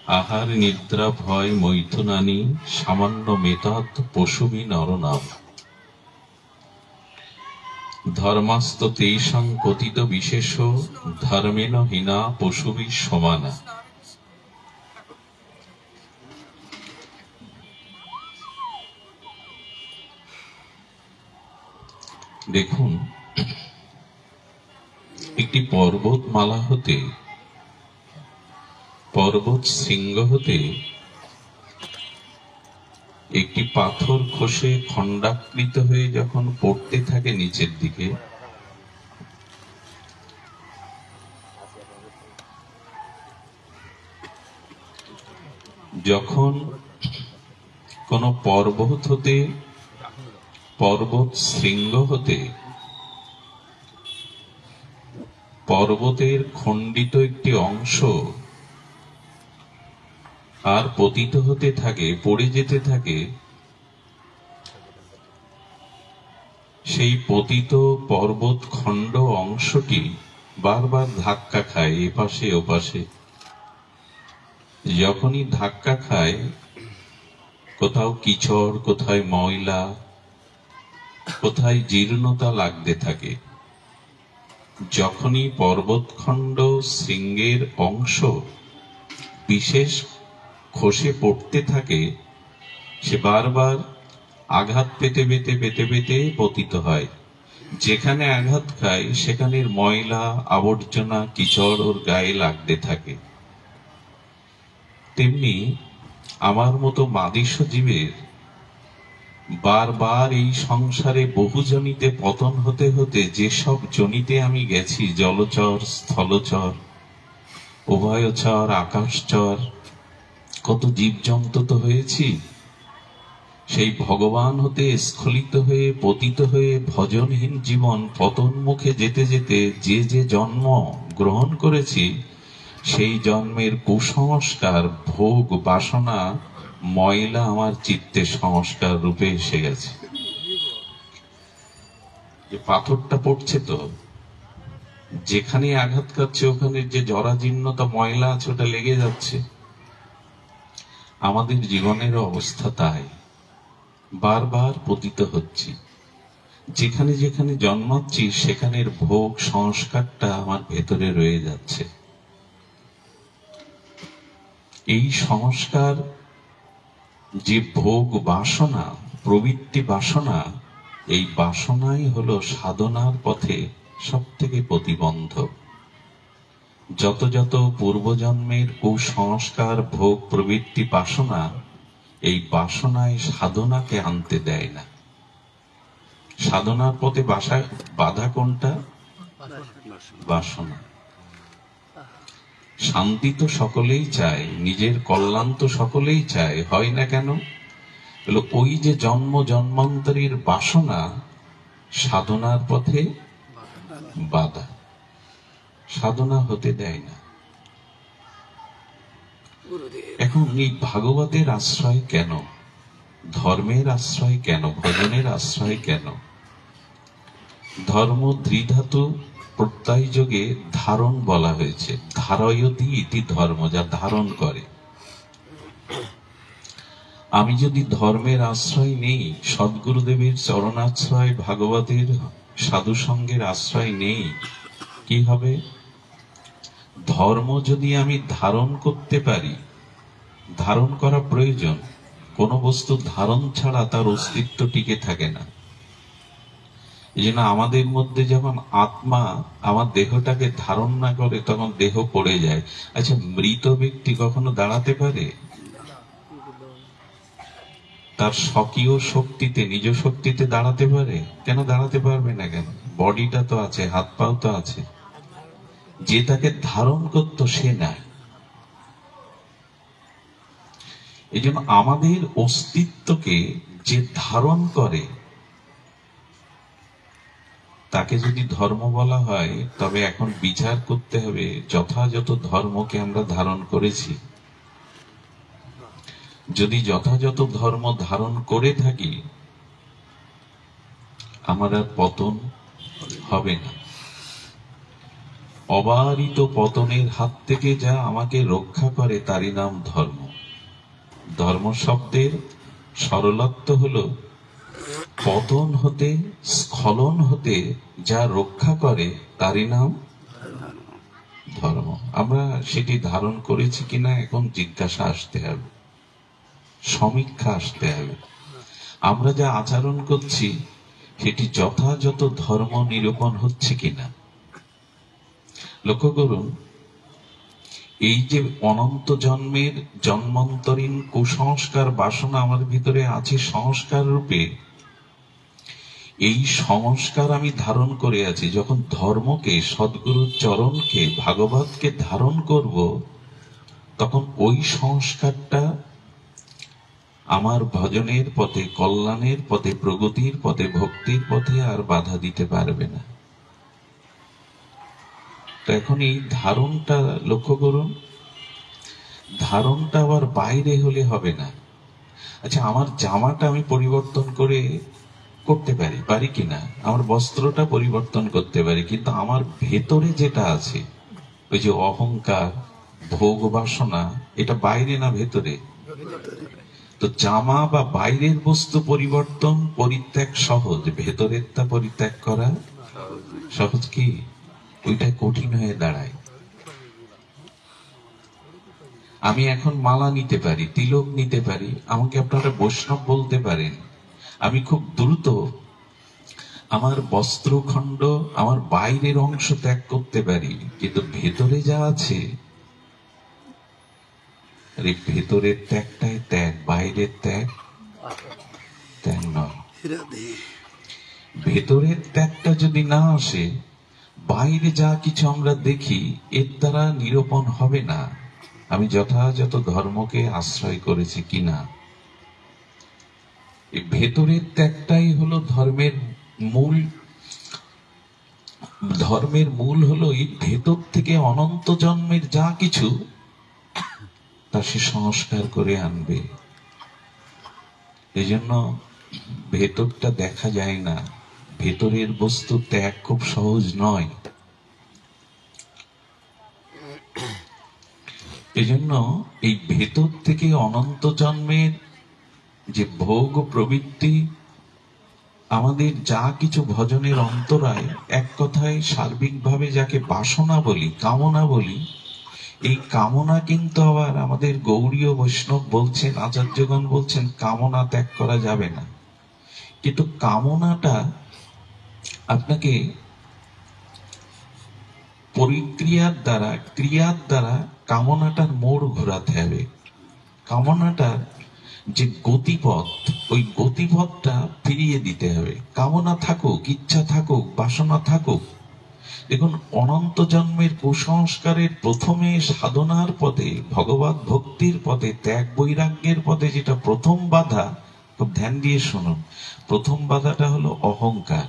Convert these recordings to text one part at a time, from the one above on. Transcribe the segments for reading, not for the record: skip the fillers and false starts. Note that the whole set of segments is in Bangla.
আহার নিদ্রা ভয় মৈথুনানি সামান্য মেতৎ পশুবি নরনাম। ধর্মাস্ত তেষাং পতিত বিশেষ ধর্মেন হীনা পশুবি সমানা। দেখুন, একটি পর্বতমালা হতে, পর্বত শৃঙ্গ হতে একটি পাথর খসে খণ্ডাকৃত হয়ে যখন পড়তে থাকে নিচের দিকে, যখন কোন পর্বত হতে, পর্বত শৃঙ্গ হতে পর্বতের খণ্ডিত একটি অংশ আর পতিত হতে থাকে, পড়ে যেতে থাকে, সেই পতিত পর্বত খণ্ড অংশটি বারবার ধাক্কা খায় এপাশে ওপাশে। যখনই ধাক্কা খায়, কোথাও কিচড়, কোথায় ময়লা, কোথায় জীর্ণতা লাগতে থাকে। যখনই পর্বতখণ্ড শৃঙ্গের অংশ বিশেষ খসে পড়তে থাকে, সে বারবার আঘাত পেতে পেতে পেতে পেতে পতিত হয়। যেখানে আঘাত খায় সেখানের ময়লা আবর্জনা কিচড় ওর গায়ে লাগতে থাকে। তেমনি আমার মতো মাদিষ্য জীবের বারবার এই সংসারে বহু জনিতে পতন হতে হতে যেসব জনিতে আমি গেছি, জলচর, স্থলচর, উভয়চর, আকাশচর, কত জীবজন্তু তো হয়েছি। সেই ভগবান হতে স্খলিত হয়ে পতিত হয়ে ভজনহীন জীবন পতন মুখে যেতে যেতে যে যে জন্ম গ্রহণ করেছি, সেই জন্মের কুসংস্কার, ভোগ, বাসনা, ময়লা আমার চিত্তে সংস্কার রূপে এসে গেছে। যে পাথরটা পড়ছে, তো যেখানে আঘাত করছে ওখানে যে জরাজীর্ণতা, ময়লা আছে, ওটা লেগে যাচ্ছে। আমাদের জীবনের অবস্থা তাই, বারবার পতিত হচ্ছি। যেখানে যেখানে জন্মাচ্ছি সেখানের ভোগ সংস্কারটা আমার ভেতরে রয়ে যাচ্ছে। এই সংস্কার, যে ভোগ বাসনা, প্রবৃত্তি বাসনা, এই বাসনাই হলো সাধনার পথে সব থেকে প্রতিবন্ধক। যত যত পূর্বজন্মের কুসংস্কার, ভোগ, প্রবৃত্তি, বাসনা, এই বাসনায় সাধনাকে আনতে দেয় না। সাধনার পথে বাধা কোনটা? বাসনা। শান্তি তো সকলেই চায়, নিজের কল্যাণ তো সকলেই চায়, হয় না কেন? ওই যে জন্ম জন্মান্তরের বাসনা সাধনার পথে বাধা, সাধনা হতে দেয় না। এখন এই ভাগবতের আশ্রয় কেন, ধর্মের আশ্রয় কেন, ভজনের আশ্রয় কেন? ধর্ম ত্রিধাতু প্রত্যয় যোগে ধারণ বলা হয়েছে। ধারয়তি ইতি ধর্ম, যা ধারণ করে। আমি যদি ধর্মের আশ্রয় নেই, সদ্গুরুদেবের চরণাশ্রয়, ভাগবতের সাধু সঙ্গের আশ্রয় নেই, কি হবে? ধর্ম যদি আমি ধারণ করতে পারি, ধারণ করা প্রয়োজন। কোন বস্তু ধারণ ছাড়া তার অস্তিত্ব টিকে থাকে না। এই জন্য আমাদের মধ্যে যখন আত্মা আমার দেহটাকে ধারণ না করে, তখন দেহ পড়ে যায়। আচ্ছা, মৃত ব্যক্তি কখনো দাঁড়াতে পারে? তার স্বকীয় শক্তিতে, নিজ শক্তিতে দাঁড়াতে পারে? কেন দাঁড়াতে পারবে না? কেন? বডিটা তো আছে, হাত পাও তো আছে। যে তাকে ধারণ করত সে না। এই জন্য আমাদের অস্তিত্বকে যে ধারণ করে, তাকে যদি ধর্ম বলা হয়, তবে এখন বিচার করতে হবে যথাযথ ধর্মকে আমরা ধারণ করেছি। যদি যথাযথ ধর্ম ধারণ করে থাকি, আমার আর পতন হবে না। অবারিত পতনের হাত থেকে যা আমাকে রক্ষা করে তারই নাম ধর্ম। ধর্ম শব্দের সরলত্ব হলো পতন হতে, স্খলন হতে যা রক্ষা করে তারই নাম ধর্ম। আমরা সেটি ধারণ করেছি কিনা এখন জিজ্ঞাসা আসতে হবে, সমীক্ষা আসতে হবে। আমরা যা আচরণ করছি সেটি যথাযথ ধর্ম নিরূপণ হচ্ছে কিনা। লক্ষ্য করুন, এই যে অনন্ত জন্মের জন্মান্তরীণ কুসংস্কার বাসনা আমার ভিতরে আছে সংস্কার রূপে, এই সংস্কার আমি ধারণ করে আছি। যখন ধর্মকে, সদ্গুরুর চরণকে, ভাগবতকে ধারণ করব, তখন ওই সংস্কারটা আমার ভজনের পথে, কল্যাণের পথে, প্রগতির পথে, ভক্তির পথে আর বাধা দিতে পারবে না। তো এখন এই ধারণটা লক্ষ্য করুন, ধারণটা আবার বাইরে হলে হবে না। আচ্ছা, আমার জামাটা আমি পরিবর্তন করতে পারি কিনা, আমার বস্ত্রটা পরিবর্তন করতে পারি, কিন্তু আমার ভেতরে যেটা আছে, ওই যে অহংকার, ভোগ বাসনা, এটা বাইরে না ভেতরে? তো জামা বা বাইরের বস্তু পরিবর্তন, পরিত্যাগ সহজ, ভেতরের তা পরিত্যাগ করা সহজ কি? ওইটা কঠিন হয়ে দাঁড়ায়। আমি এখন মালা নিতে পারি, তিলক নিতে পারি, আমাকে আপনারা বৈষ্ণব বলতে পারেন। আমি খুব দ্রুত আমার বস্ত্রখণ্ড, আমার বাইরের অংশ ত্যাগ করতে পারি, কিন্তু ভেতরে যা আছে, ভেতরের ত্যাগটাই ত্যাগ, বাইরের ত্যাগ নয়। ভেতরের ত্যাগটা যদি না আসে, বাইরে যা কিছু আমরা দেখি এর দ্বারা নিরূপণ হবে না আমি যথাযথ ধর্মকে আশ্রয় করেছি কিনা। এই ভেতরের ত্যাগটাই হলো ধর্মের মূল। ধর্মের মূল হলো এই ভেতর থেকে অনন্ত জন্মের যা কিছু তা সে সংস্কার করে আনবে। এই জন্য ভেতরটা দেখা যায় না, ভেতরের বস্তু ত্যাগ খুব সহজ নয়। এই জন্য এই ভেতর থেকে অনন্ত জন্মের যে ভোগ প্রবৃত্তি, আমাদের যা কিছু ভজনের অন্তরায়, এক কথায় সার্বিকভাবে যাকে বাসনা বলি, কামনা বলি, এই কামনা কিন্তু আবার আমাদের গৌড়ীয় বৈষ্ণব বলছেন, আচার্যগণ বলছেন কামনা ত্যাগ করা যাবে না। কিন্তু কামনাটা আপনাকে পরিক্রিয়ার দ্বারা, ক্রিয়ার দ্বারা কামনাটার মোড় ঘোরাতে হবে। কামনাটার যে গতিপথ, ওই গতিপথটা ফিরিয়ে দিতে হবে। কামনা থাকুক, ইচ্ছা থাকুক, বাসনা থাকুক। দেখুন, অনন্ত জন্মের কুসংস্কারের প্রথমে সাধনার পথে, ভগবত ভক্তির পথে, ত্যাগ বৈরাগ্যের পথে যেটা প্রথম বাধা, খুব ধ্যান দিয়ে শুনুন, প্রথম বাধাটা হলো অহংকার।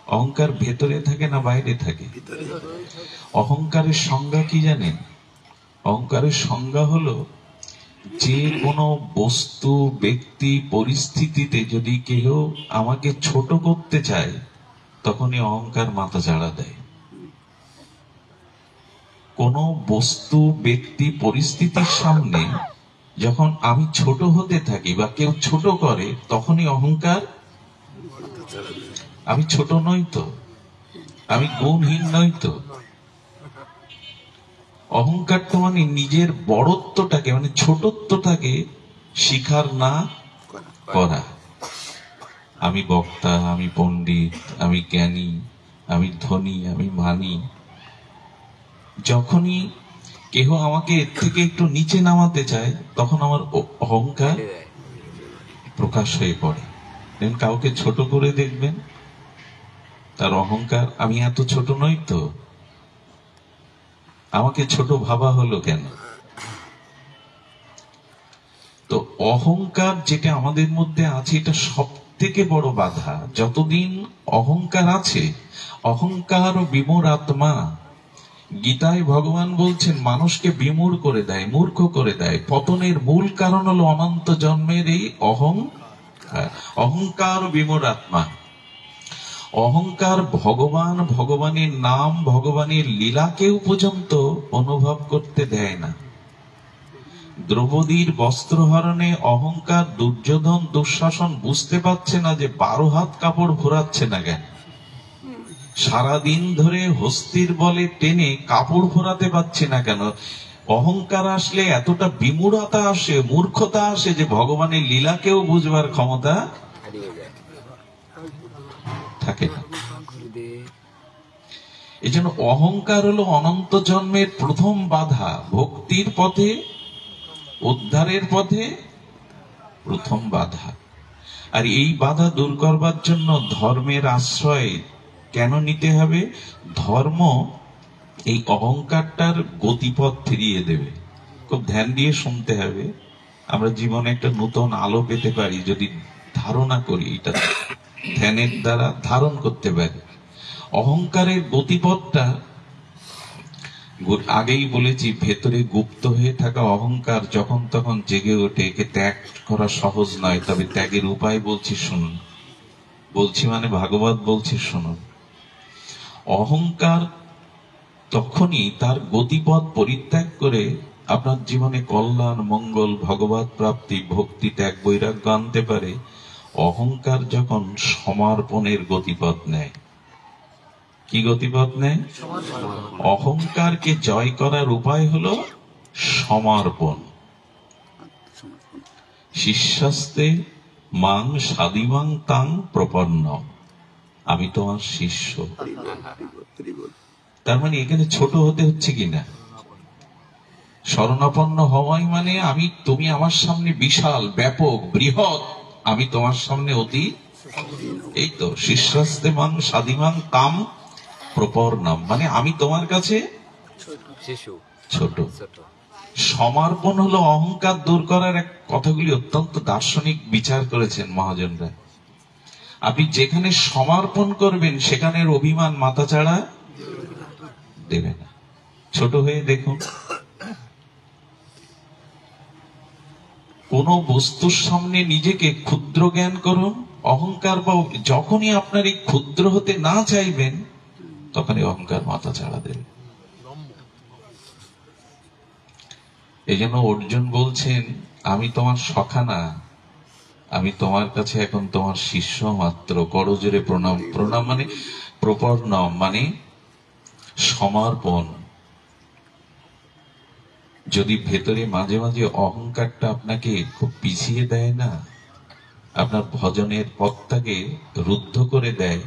অহংকার ভেতরে থাকে না বাইরে থাকে? অহংকারের সংজ্ঞা কি জানেন? অহংকারের সংজ্ঞা হলো যে কোনো বস্তু, ব্যক্তি, পরিস্থিতিতে যদি কেউ আমাকে ছোট করতে চায়, তখনই অহংকার মাথা চাড়া দেয়। কোন বস্তু, ব্যক্তি, পরিস্থিতির সামনে যখন আমি ছোট হতে থাকি বা কেউ ছোট করে, তখনই অহংকার, আমি ছোট নই তো, আমি গুণহীন নই তো। অহংকার তো মানে নিজের বড়ত্বটাকে, মানে ছোটত্বটাকে স্বীকার না করা। আমি বক্তা, আমি পণ্ডিত, আমি জ্ঞানী, আমি ধনী, আমি মানি। যখনই কেহ আমাকে এর থেকে একটু নিচে নামাতে চায়, তখন আমার অহংকার প্রকাশ হয়ে পড়ে। কাউকে ছোট করে দেখবেন, তার অহংকার, আমি এত ছোট নই তো, আমাকে ছোট ভাবা হলো কেন? তো অহংকার যেটা আমাদের মধ্যে আছে, এটা সব থেকে বড় বাধা। যতদিন অহংকার আছে, অহংকার ও বিমূঢ় আত্মা, গীতায় ভগবান বলছেন মানুষকে বিমূঢ় করে দেয়, মূর্খ করে দেয়। পতনের মূল কারণ হলো অনন্ত জন্মের এই অহংকার। অহংকার ও বিমূঢ় আত্মা। অহংকার ভগবান, ভগবানের নাম, ভগবানের লীলাকেও পর্যন্ত অনুভব করতে দেয় না। দ্রৌপদীর বস্ত্রহরণে অহংকার, দুর্যোধন, দুঃশাসন বুঝতে পারছে না যে 12 হাত কাপড় ঘোরাচ্ছে না কেন। সারাদিন ধরে হস্তির বলে টেনে কাপড় ঘোরাতে পারছে না কেন। অহংকার আসলে এতটা বিমূঢ়তা আসে, মূর্খতা আসে যে ভগবানের লীলাকেও বুঝবার ক্ষমতা থাকে না। এই জন্য অহংকার হলো অনন্ত জন্মের প্রথম বাধা, ভক্তির পথে, উদ্ধারের পথে প্রথম বাধা। আর এই বাধা দূর করবার জন্য ধর্মের আশ্রয় কেন নিতে হবে? ধর্ম এই অহংকারটার গতিপথ ফিরিয়ে দেবে। খুব ধ্যান দিয়ে শুনতে হবে। আমরা জীবনে একটা নতুন আলো পেতে পারি যদি ধারণা করি, এটা ধ্যানের দ্বারা ধারণ করতে পারি। অহংকারের গতিপথটা আগেই বলেছি, ভেতরে গুপ্ত হয়ে থাকা অহংকার যখন তখন জেগে ওঠে। একে ত্যাগ করা সহজ নয়, তবে ত্যাগের উপায় বলছি শুনুন। বলছি মানে ভাগবত বলছি শুনুন। অহংকার তখনই তার গতিপথ পরিত্যাগ করে আপনার জীবনে কল্যাণ, মঙ্গল, ভগবত প্রাপ্তি, ভক্তি, ত্যাগ, বৈরাগ্য আনতে পারে অহংকার যখন সমর্পণের গতিপথ নেয়। কি গতিপথ নেয়? অহংকারকে জয় করার উপায় হলো সমর্পণ। শিষ্যাস্তে মাং সাদিমাং তাং প্রপন্ন, আমি তোমার শিষ্য। তার মানে এখানে ছোট হতে হচ্ছে কিনা? শরণাপন্ন হওয়াই মানে আমি, তুমি আমার সামনে বিশাল, ব্যাপক, বৃহৎ, আমি তোমার সামনে অতি। এই তো শিষ্যাস্তে মাং সাদিমাং তাম প্রপর্ণম, মানে আমি তোমার কাছে ছোট। সমর্পণ হলো অহংকার দূর করার এক। কথাগুলি অত্যন্ত দার্শনিক বিচার করেছেন মহাজনরা। আপনি যেখানে সমর্পণ করবেন সেখানের অভিমান মাথাচাড়া দেবে না। ছোট হয়ে দেখুন, কোন বস্তুর সামনে নিজেকে ক্ষুদ্র জ্ঞান করুন, অহংকার বা যখনই আপনার এই ক্ষুদ্র হতে না চাইবেন তখনই অহংকার মাথা ছাড়া দেবে। এই জন্য অর্জুন বলছেন, আমি তোমার সখা না, আমি তোমার কাছে এখন তোমার শিষ্য মাত্র। করজোরে প্রণাম। প্রণাম মানে প্রপর্ণম, মানে সমর্পণ। যদি ভেতরে মাঝে মাঝে অহংকারটা আপনাকে খুব পিছিয়ে দেয় না, আপনার ভজনের পথটাকে রুদ্ধ করে দেয়,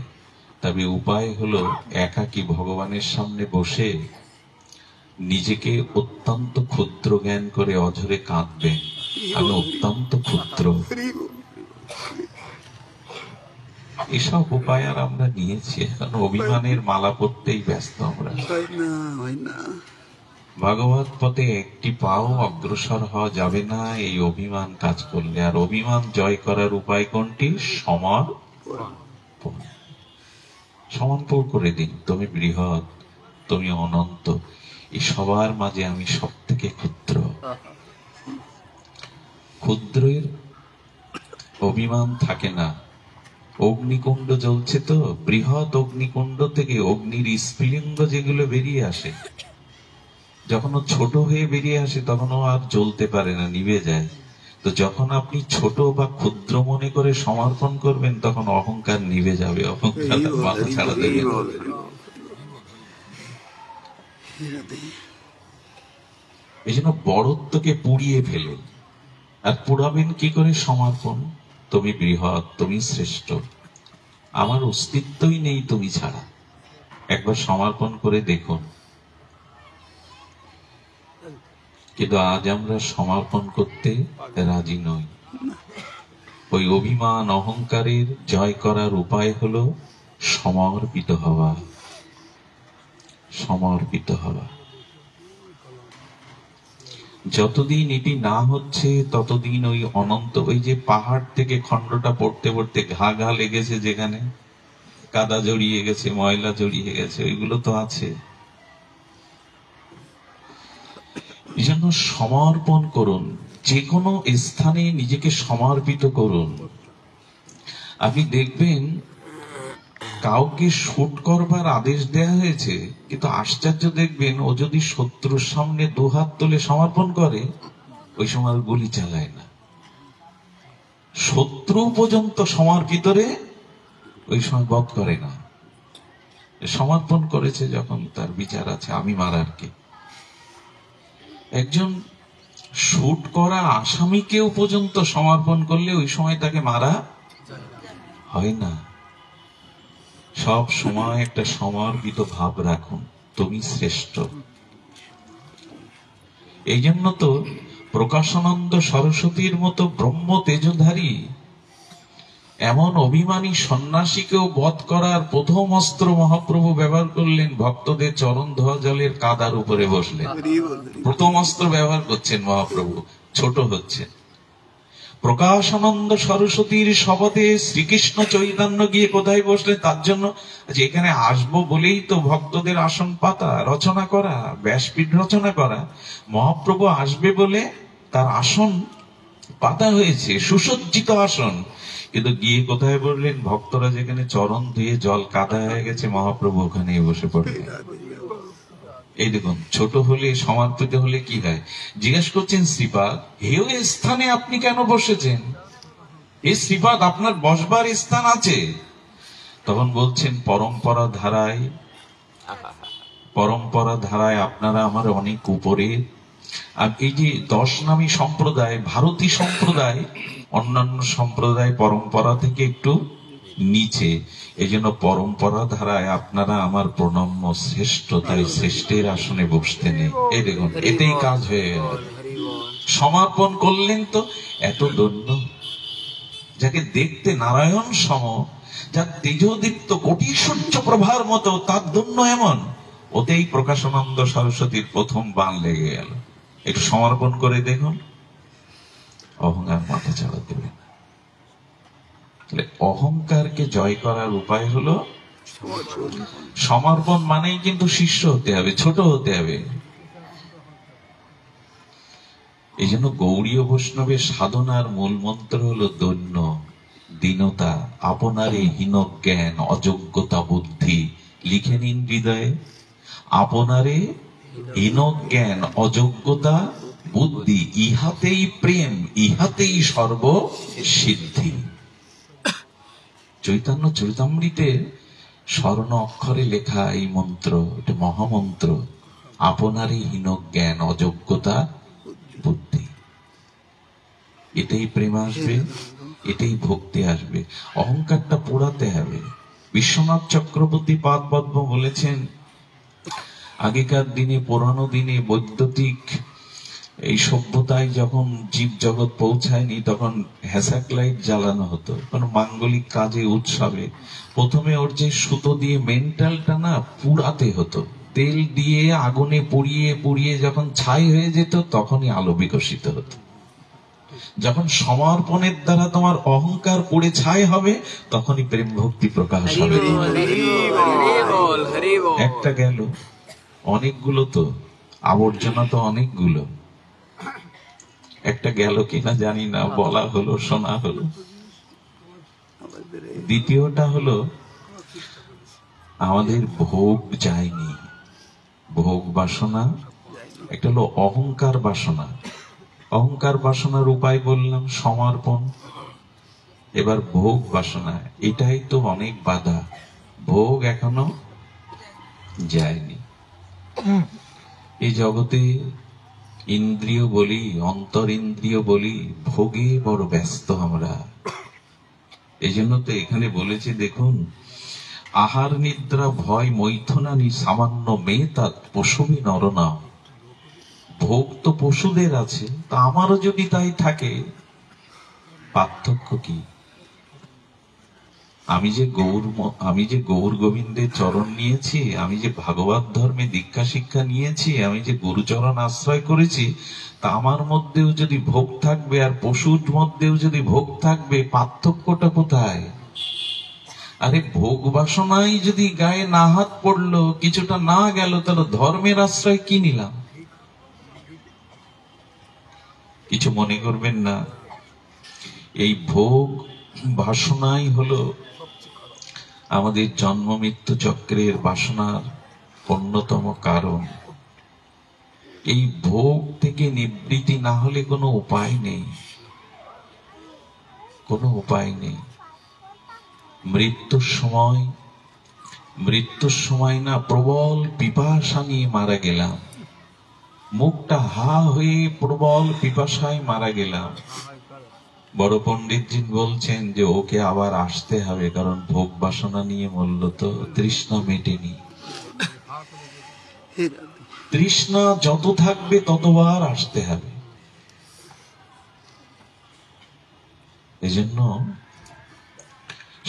তবে উপায় হলো একাকী ভগবানের সামনে বসে নিজেকে অত্যন্ত ক্ষুদ্র জ্ঞান করে অঝরে কাঁদবেন, আমি অত্যন্ত ক্ষুদ্র। এসব উপায় আর আমরা নিয়েছি, এখন অভিমানের মালা পড়তেই ব্যস্ত আমরা। ভগবত পথে একটি পাও অগ্রসর হওয়া যাবে না এই অভিমান কাজ করলে। আর অভিমান জয় করার উপায় কোনটি? সমর্পণ। সমর্পণ করে দিন, তুমি বৃহৎ, তুমি অনন্ত, এই সবার মাঝে আমি সব থেকে ক্ষুদ্র। ক্ষুদ্রের অভিমান থাকে না। অগ্নিকুণ্ড জ্বলছে তো, বৃহৎ অগ্নিকুণ্ড থেকে অগ্নির স্ফুলিঙ্গ যেগুলো বেরিয়ে আসে, যখন ও ছোট হয়ে বেরিয়ে আসে তখন ও আর জ্বলতে পারে না, নিভে যায়। তো যখন আপনি ছোট বা ক্ষুদ্র মনে করে সমর্পণ করবেন তখন অহংকার নিভে যাবে, অহংকার মাথা ছাড়া দেবে। এই জন্য বড়ত্বকে পুড়িয়ে ফেলুন। আর পুড়াবেন কি করে? সমর্পণ। তুমি বৃহৎ, তুমি শ্রেষ্ঠ, আমার অস্তিত্বই নেই তুমি ছাড়া। একবার সমর্পণ করে দেখুন। কিন্তু আজ আমরা সমর্পণ করতে রাজি নই। ওই অভিমান অহংকারের জয় করার উপায় হলো সমর্পিত হওয়া। সমর্পিত হওয়া। যতদিন এটি না হচ্ছে ততদিন ওই অনন্ত, ওই যে পাহাড় থেকে খণ্ডটা পড়তে পড়তে ঘা ঘা লেগেছে, যেখানে কাদা জড়িয়ে গেছে, ময়লা জড়িয়ে গেছে, ওইগুলো তো আছে। এই জন্য সমর্পণ করুন, যে কোনো স্থানে নিজেকে সমর্পিত করুন। আপনি দেখবেন কাউকে শুট করবার আদেশ দেয়া হয়েছে, কিন্তু আশ্চর্য দেখবেন ও যদি শত্রুর সামনে দুহাত তুলে সমর্পণ করে ওই সময় গুলি চালায় না। শত্রু পর্যন্ত সমর্পিত রে ওই সময় বধ করে না। সমর্পণ করেছে যখন তার বিচার আছে, আমি মারার কে। একজন শুট করা আসামিকেও পর্যন্ত সমর্পণ করলে ওই সময় তাকে মারা হয় না। সব সময় একটা সমর্পিত ভাব রাখুন, তুমি শ্রেষ্ঠ। এই জন্য তো প্রকাশানন্দ সরস্বতীর মতো ব্রহ্ম তেজধারী এমন অভিমানী সন্ন্যাসীকেও বধ করার প্রথম অস্ত্র মহাপ্রভু ব্যবহার করলেন, ভক্তদের চরণ ধোয়া জলের কাদার উপরে বসলেন। প্রথম অস্ত্র ব্যবহার করছেন মহাপ্রভু, ছোট হচ্ছে। প্রকাশানন্দ সরস্বতীর শপথে শ্রীকৃষ্ণ চৈতন্য গিয়ে কোথায় বসলেন? তার জন্য এখানে আসবো বলেই তো ভক্তদের আসন পাতা রচনা করা, ব্যাসপীঠ রচনা করা। মহাপ্রভু আসবে বলে তার আসন পাতা হয়েছে, সুসজ্জিত আসন। কিন্তু গিয়ে কোথায় বললেন? ভক্তরা যেখানে চরণ ধুয়ে জল কাদা হয়ে গেছে, মহাপ্রভু ওখানে বসে পড়লেন। এই দেখুন, ছোট হলে সমর্পিত হলে কি হয়? জিজ্ঞেস করছেন শ্রীপাদ, হেও এ স্থানে আপনি কেন বসেছেন? এই শ্রীপাদ, আপনার বসবার স্থান আছে? তখন বলছেন, পরম্পরা ধারায় আপনারা আমার অনেক উপরে। আর এই যে 10 নামী সম্প্রদায়, ভারতী সম্প্রদায় অন্যান্য সম্প্রদায় পরম্পরা থেকে একটু নিচে, এই জন্য পরম্পরা ধারায় আপনারা আমার প্রণম্য শ্রেষ্ঠ, তাই শ্রেষ্ঠের আসনে বসতে নেই। এই দেখুন, এতেই কাজ হয়ে গেল। সমর্পণ করলেন তো এত ধন্য, যাকে দেখতে নারায়ণ সম, যার তেজদীপ্ত কোটি সূর্য প্রভার মতো, তার ধন্য এমন। ওতেই প্রকাশানন্দ সরস্বতীর প্রথম বাণ লেগে গেল। একটু সমর্পণ করে দেখুন, অহংকার মাথা চাড়া দেবে। অহংকারকে জয় করার উপায় হলো সমর্পণ। মানেই কিন্তু শিষ্য হতে হবে, ছোট হতে হবে। এই জন্য গৌড়ীয় বৈষ্ণবের সাধনার মূল মন্ত্র হলো দৈন্য, দীনতা, আপনারে হীন জ্ঞান, অযোগ্যতা বুদ্ধি। লিখে নিন হৃদয়ে, আপনারে হীন জ্ঞান, অযোগ্যতা বুদ্ধি, ইহাতেই প্রেম, ইহাতেই সর্ব সিদ্ধি। চৈতন্য চরিতামৃতে স্বর্ণ অক্ষরে লেখা এই মন্ত্র, এটা মহামন্ত্র। আপনারই হীন জ্ঞান, অযোগ্যতা বুদ্ধি, এটাই প্রেম আসবে, এটাই ভক্তি আসবে। অহংকারটা পোড়াতে হবে। বিশ্বনাথ চক্রবর্তী পাদ পদ্ম বলেছেন, আগেকার দিনে, পুরানো দিনে বৈদ্যুতিক এই সভ্যতায় যখন জীব জগৎ পৌঁছায়নি, তখন হ্যাসাক লাইট জ্বালানো হতো কোন মাঙ্গলিক কাজে, উৎসবে। প্রথমে ওর যে সুতো দিয়ে মেন্টালটা না পুড়াতে হতো, তেল দিয়ে আগুনে পুড়িয়ে পুড়িয়ে যখন ছাই হয়ে যেত, তখনই আলো বিকশিত হতো। যখন সমর্পণের দ্বারা তোমার অহংকার পুড়ে ছাই হবে, তখনই প্রেম ভক্তি প্রকাশ হবে। একটা গেল, অনেকগুলো তো, আবর্জনা তো অনেকগুলো। একটা গেল কিনা জানি না, বলা হলো, শোনা হলো। দ্বিতীয়টা হলো, আমাদের ভোগ যায়নি, ভোগ বাসনা। একটা হলো অহংকার বাসনা। অহংকার বাসনার উপায় বললাম সমর্পণ। এবার ভোগ বাসনা, এটাই তো অনেক বাধা। ভোগ এখনো যায়নি। এই জগতে ইন্দ্রিয় বলি, অন্তর ইন্দ্রিয় বলি, ভোগে বড় ব্যস্ত আমরা। এই জন্য তো এখানে বলেছে, দেখুন, আহার নিদ্রা ভয় মৈথুনানি সামান্য মেয়ে তাৎ পশুবি নরনাম। ভোগ তো পশুদের আছে, তা আমারও যদি তাই থাকে, পার্থক্য কি? আমি যে গৌর গোবিন্দের চরণ নিয়েছি, আমি যে ভাগবত ধর্মে দীক্ষা শিক্ষা নিয়েছি, আমি যে গুরুচরণ আশ্রয় করেছি, তা আমার মধ্যেও যদি ভোগ থাকবে আর পশুর মধ্যেও যদি ভোগ থাকবে, পার্থক্যটা কোথায়? আরে ভোগ বাসনাই যদি গায়ে না হাত পড়লো, কিছুটা না গেল, তাহলে ধর্মের আশ্রয় কি নিলাম? কিছু মনে করবেন না। এই ভোগ বাসনাই হলো আমাদের জন্ম মৃত্যু চক্রের বাসনার অন্যতম কারণ। এই ভোগ থেকে নিবৃত্তি না হলে কোনো উপায় নেই, কোনো উপায় নেই। মৃত্যুর সময় না প্রবল পিপাসা নিয়ে মারা গেলাম, মুখটা হা হয়ে প্রবল পিপাসায় মারা গেলাম। বড় পণ্ডিতজি বলছেন যে ওকে আবার আসতে হবে, কারণ ভোগ বাসনা নিয়ে মরল তো, তৃষ্ণা মেটেনি। তৃষ্ণা যত থাকবে ততবার আসতে হবে। এজন্য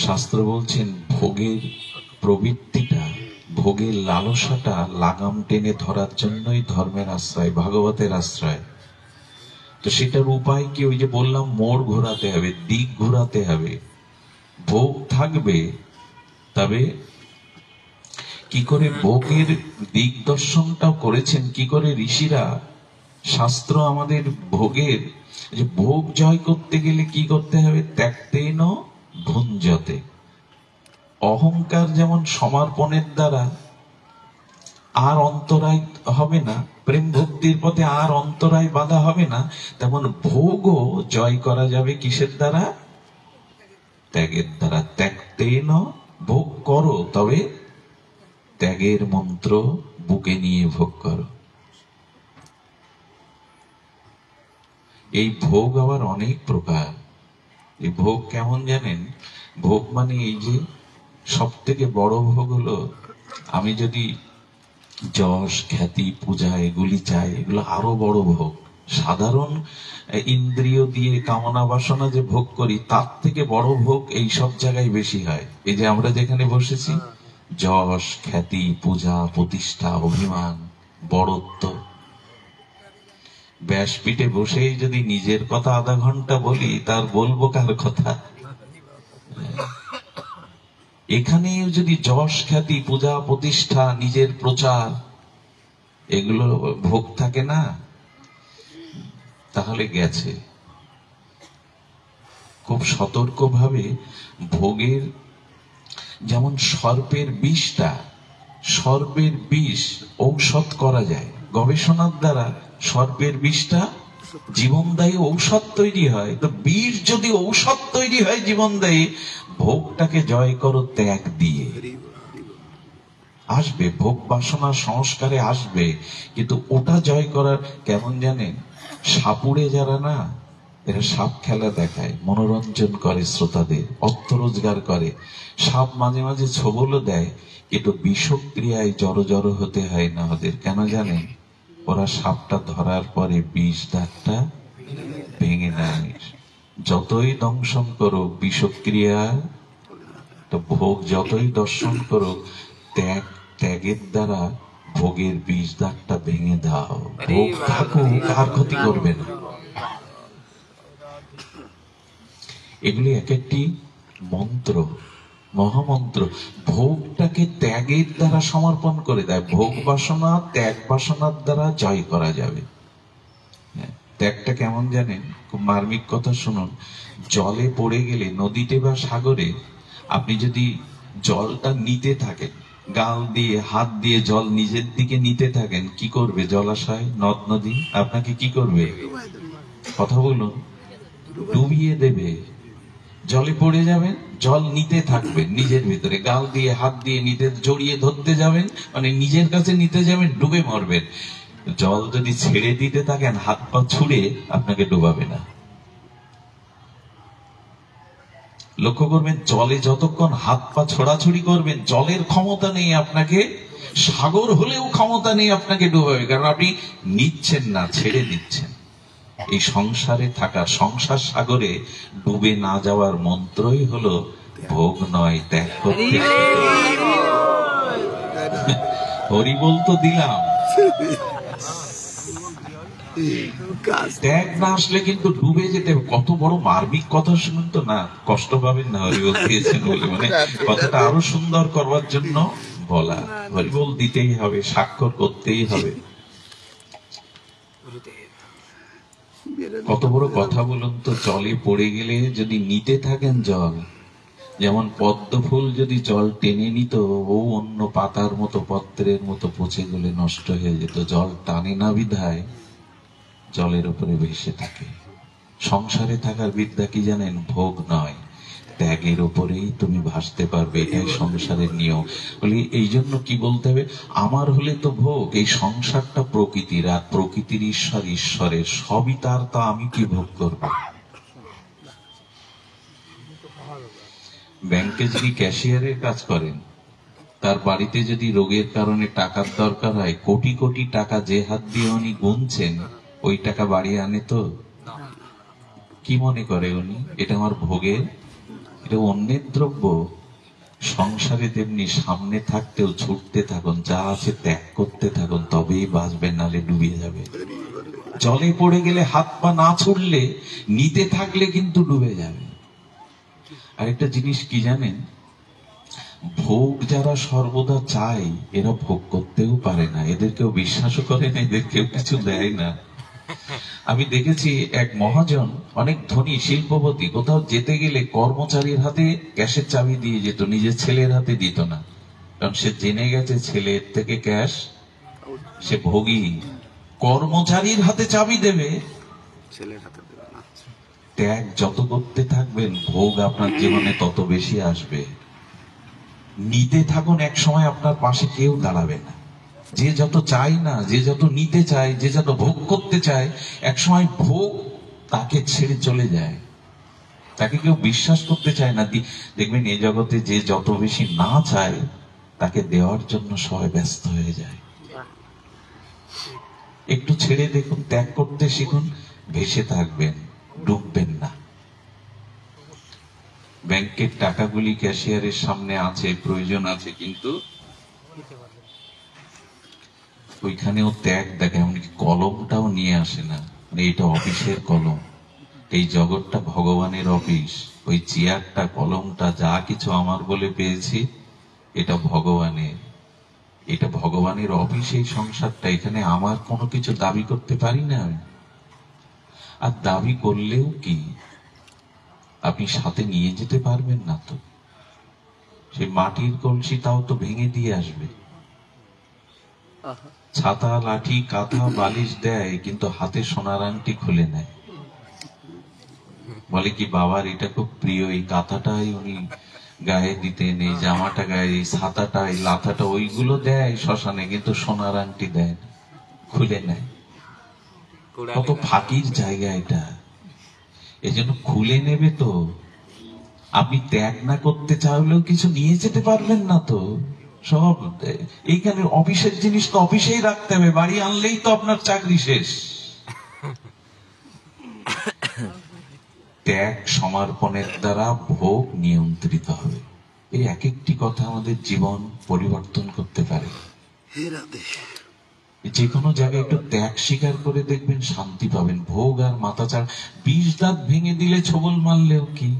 শাস্ত্র বলছেন ভোগের প্রবৃত্তিটা, ভোগের লালসাটা লাগাম টেনে ধরার জন্যই ধর্মের আশ্রয়, ভাগবতের আশ্রয়। তো সেটার উপায় কি? ওই যে বললাম, মোড় ঘোরাতে হবে, দিক ঘোরাতে হবে। ভোগ থাকবে, তবে কি করে ভোগের দিক দর্শনটাও করেছেন কি করে ঋষিরা। শাস্ত্র আমাদের ভোগের, যে ভোগ জয় করতে গেলে কি করতে হবে? ত্যাগতেন ভুঞ্জতে। অহংকার যেমন সমর্পণের দ্বারা আর অন্তরায় হবে না, প্রেম ভক্তির পথে আর অন্তরায় বাধা হবে না, তেমন ভোগও জয় করা যাবে কিসের দ্বারা? ত্যাগের দ্বারা। ত্যাগতেন, ভোগ করো, তবে ত্যাগের মন্ত্র বুকে নিয়ে ভোগ করো। এই ভোগ আবার অনেক প্রকার। এই ভোগ কেমন জানেন? ভোগ মানে এই যে সব থেকে বড় ভোগ হলো, আমি যদি যশ খ্যাতি পূজা এগুলি চাই, এগুলো আরো বড় ভোগ। সাধারণ ইন্দ্রিয় দিয়ে কামনা বাসনা যে ভোগ করি, তার থেকে বড় ভোগ এই সব জায়গায় বেশি হয়। এই যে আমরা যেখানে বসেছি, যশ খ্যাতি পূজা প্রতিষ্ঠা অভিমান বড়ত্ব। ব্যাসপীঠে বসেই যদি নিজের কথা আধা ঘন্টা বলি, তার বলবো কার কথা? এখানেও যদি যশ খ্যাতি পূজা প্রতিষ্ঠা নিজের প্রচার এগুলো ভোগ থাকে না, তাহলে গেছে। খুব সতর্কভাবে ভোগের, যেমন সর্পের বিষ ঔষধ করা যায় গবেষণার দ্বারা। সর্পের বিষটা জীবনদায়ী ঔষধ তৈরি হয়। তো বিষ যদি ঔষধ তৈরি হয় জীবনদায়ী, ভোগটাকে জয় করো ত্যাগ দিয়ে। আসবে ভোগ বাসনা সংস্কারে আসবে, কিন্তু ওটা জয় করার কেমন জানেন? সাপুড়ে যারা না, এরা সাপ খেলা দেখায়, মনোরঞ্জন করে শ্রোতাদের, অর্থ রোজগার করে। সাপ মাঝে মাঝে ছোবলও দেয়, কিন্তু বিষক্রিয়ায় জড়ো হতে হয় না ওদের। কেন জানেন? ওরা সাপটা ধরার পরে বিষ দাঁতটা ভেঙে নেয়। যতই দংশন করো বিষক্রিয়া, তো ভোগ যতই দর্শন করো, ত্যাগের দ্বারা ভোগের বিষ দাঁতটা ভেঙে দাও। ভোগ থাকুক, কার ক্ষতি করবে না। এগুলি এক একটি মন্ত্র, মহামন্ত্র। ভোগটাকে ত্যাগের দ্বারা সমর্পণ করে দেয়। ভোগ বাসনা ত্যাগ বাসনার দ্বারা জয় করা যাবে। ত্যাগটা কেমন জানেন? খুব মার্মিক কথা শুনুন। জলে পড়ে গেলে, নদীতে বা সাগরে, আপনি যদি জলটা নিতে থাকেন, গাল দিয়ে হাত দিয়ে জল নিজের দিকে নিতে থাকেন, কি করবে? জলাশয় নদ নদী আপনাকে কি করবে? কথা বলুন, ডুবিয়ে দেবে। জলে পড়ে যাবেন, জল নিতে থাকবেন নিজের ভিতরে, গাল দিয়ে হাত দিয়ে নিতে, জড়িয়ে ধরতে যাবেন, মানে নিজের কাছে নিতে যাবেন, ডুবে মরবেন। জল যদি ছেড়ে দিতে থাকেন, হাত পা ছুড়ে, আপনাকে ডুবাবে না। লক্ষ্য করবেন, জলে যতক্ষণ হাত পা ছোড়াছুড়ি করবেন, জলের ক্ষমতা নেই আপনাকে, সাগর হলেও ক্ষমতা নেই আপনাকে ডুবাবে, কারণ আপনি নিচ্ছেন না, ছেড়ে দিচ্ছেন। এই সংসারে থাকা, সংসার সাগরে ডুবে না যাওয়ার মন্ত্রই হলো ভোগ নয়, ত্যাগ করতে। হরি বলতো দিলাম, ত্যাগ না আসলে কিন্তু ডুবে যেতে। কত বড় মার্মিক কথা শুনুন তো, না কষ্ট পাবেন না। হরিবোল দিয়েছেন বলে মানে কথাটা আরো সুন্দর করবার জন্য বলা। হরিবোল দিতেই হবে, স্বাক্ষর করতেই হবে। কত বড় কথা বলুন তো। জলে পড়ে গেলে যদি নিতে থাকেন জল, যেমন পদ্ম ফুল যদি জল টেনে নিত, ও অন্য পাতার মতো পত্রের মতো পচে গেলে নষ্ট হয়ে যেত। জল টানে না বিধায় জলের উপরে ভেসে থাকে। সংসারে থাকার বিদ্যা কি জানেন? ভোগ নয়, ত্যাগের উপরেই তুমি ভাসতে পারবে, এটাই সংসারের নিয়ম। বলি এই জন্য কি বলতে হবে? আমার হলে তো ভোগ, এই সংসারটা প্রকৃতির, আর প্রকৃতির ঈশ্বর ঈশ্বরের, সবই তার, তা আমি কি ভোগ করবো? ব্যাংকে যদি ক্যাশিয়ারের কাজ করেন, তার বাড়িতে যদি রোগের কারণে টাকার দরকার হয়, কোটি কোটি টাকা যে হাত দিয়ে উনি গুনছেন, ওই টাকা বাড়ি আনে তো? কি মনে করে উনি এটা আমার ভোগের? এটা অন্যের দ্রব্য। সংসারে তেমনি সামনে থাকতেও ছুটতে থাকুন, যা আছে ত্যাগ করতে থাকুন, তবেই বাঁচবেন, নালে ডুবে যাবে। জলে পড়ে গেলে হাত পা না ছুটলে, নিতে থাকলে কিন্তু ডুবে যাবে। আরেকটা জিনিস কি জানেন? ভোগ যারা সর্বদা চায়, এরা ভোগ করতেও পারে না, এদের কেউ বিশ্বাসও করে না, এদের কেউ কিছু দেয় না। আমি দেখেছি এক মহাজন, অনেক ধনী শিল্পপতি, কোথাও যেতে গেলে কর্মচারীর হাতে ক্যাশের চাবি দিয়ে যেত, নিজের ছেলের হাতে দিত না। কারণ সে জেনে গেছে ছেলের থেকে ক্যাশ সে ভোগী, কর্মচারীর হাতে চাবি দেবে, ছেলের হাতে দেবে না। ত্যাগ যত করতে থাকবেন, ভোগ আপনার জীবনে তত বেশি আসবে। নিতে থাকুন, এক সময় আপনার পাশে কেউ দাঁড়াবে না। যে যত চাই না, যে যত নিতে চায়, যে যত ভোগ করতে চায়, এক সময় ভোগ তাকে ছেড়ে চলে যায়, তাকে কেউ বিশ্বাস করতে চায় না। দেখবেন এই জগতে যে যত বেশি না চায়, তাকে দেওয়ার জন্য সবাই ব্যস্ত হয়ে যায়। একটু ছেড়ে দেখুন, ত্যাগ করতে শিখুন, ভেসে থাকবেন, ডুববেন না। ব্যাংকের টাকাগুলি ক্যাশিয়ারের সামনে আছে, প্রয়োজন আছে, কিন্তু ওইখানেও ত্যাগ দেখে। এমনকি কলমটাও নিয়ে আসে না, এটা অফিসের কলম, এই জগৎটা ভগবানের অফিস। ওই চেয়ারটা, কলমটা, যা কিছু আমার বলে পেয়েছি, এটা ভগবানের, এটা ভগবানের অফিস। এই সংসারটা, এখানে আমার কোনো কিছু দাবি করতে পারি না আমি। আর দাবি করলেও কি, আপনি সাথে নিয়ে যেতে পারবেন না তো। সেই মাটির কলসিটাও তো ভেঙে দিয়ে আসবে। ছাতা, লাঠি, কাঁথা, বালিশ দেয়, কিন্তু হাতে সোনার আংটি খুলে নেয়। বলে কি, বাবার এটা খুব প্রিয়, এই কাঁথাটাই উনি গায়ে দিতেন, এই জামাটা গায়ে, এই ছাতাটা, এই লাথাটা, ওইগুলো দেয় শ্মশানে, কিন্তু সোনার আংটি দেয় না, খুলে নেয়। কত ফাঁকির জায়গা এটা। এই জন্য খুলে নেবে তো। আপনি ত্যাগ না করতে চাইলেও কিছু নিয়ে যেতে পারবেন না তো। সব এইখানে অফিসের জিনিস তো অফিসেই রাখতে হবে, বাড়ি আনলেই তো আপনার চাকরি শেষ। ত্যাগ সমর্পণের দ্বারা ভোগ নিয়ন্ত্রিত হবে। এই এক একটি কথা আমাদের জীবন পরিবর্তন করতে পারে। যে কোনো জায়গায় একটু ত্যাগ স্বীকার করে দেখবেন, শান্তি পাবেন। ভোগ আর মাথাচাড়া, 20 দাঁত ভেঙে দিলে ছবল মারলেও কি,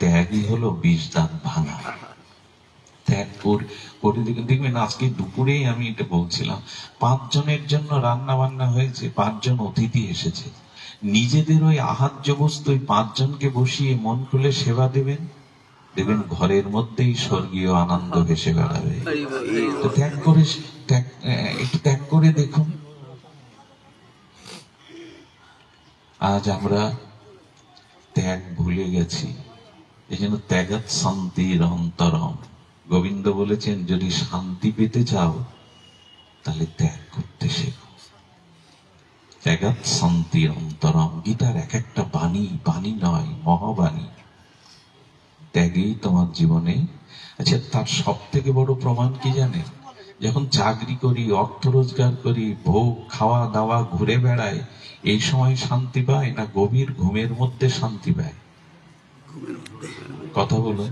ত্যাগই হলো 20 দাঁত ভাঙা। ত্যাগ করে দেখবেন। আজকে দুপুরেই আমি এটা বলছিলাম, 5 জনের জন্য রান্না বান্না হয়েছে, 5 জন অতিথি এসেছে। নিজেদের ওই আহার্য বস্তু 5 জনকে বসিয়ে মন খুলে সেবা দেবেন, দেখবেন ঘরের মধ্যেই স্বর্গীয় আনন্দ ভেসে বেড়াবে। তো ত্যাগ করে, একটু ত্যাগ করে দেখুন। আজ আমরা ত্যাগ ভুলে গেছি। এই জন্য ত্যাগাৎ শান্তির অন্তরম। গোবিন্দ বলেছেন, যদি শান্তি পেতে চাও তাহলে ত্যাগ করতে শেখো। ত্যাগাৎ শান্তির অন্তরম, গীতার এক একটা বাণী, বাণী নয়, মহাবাণী। ত্যাগেই তোমার জীবনে। আচ্ছা, তার সব থেকে বড় প্রমাণ কি জানেন? যখন চাকরি করি, অর্থ রোজগার করি, ভোগ খাওয়া দাওয়া, ঘুরে বেড়াই, এই সময় শান্তি পায় না গভীর ঘুমের মধ্যে শান্তি পায়? কথা বলুন,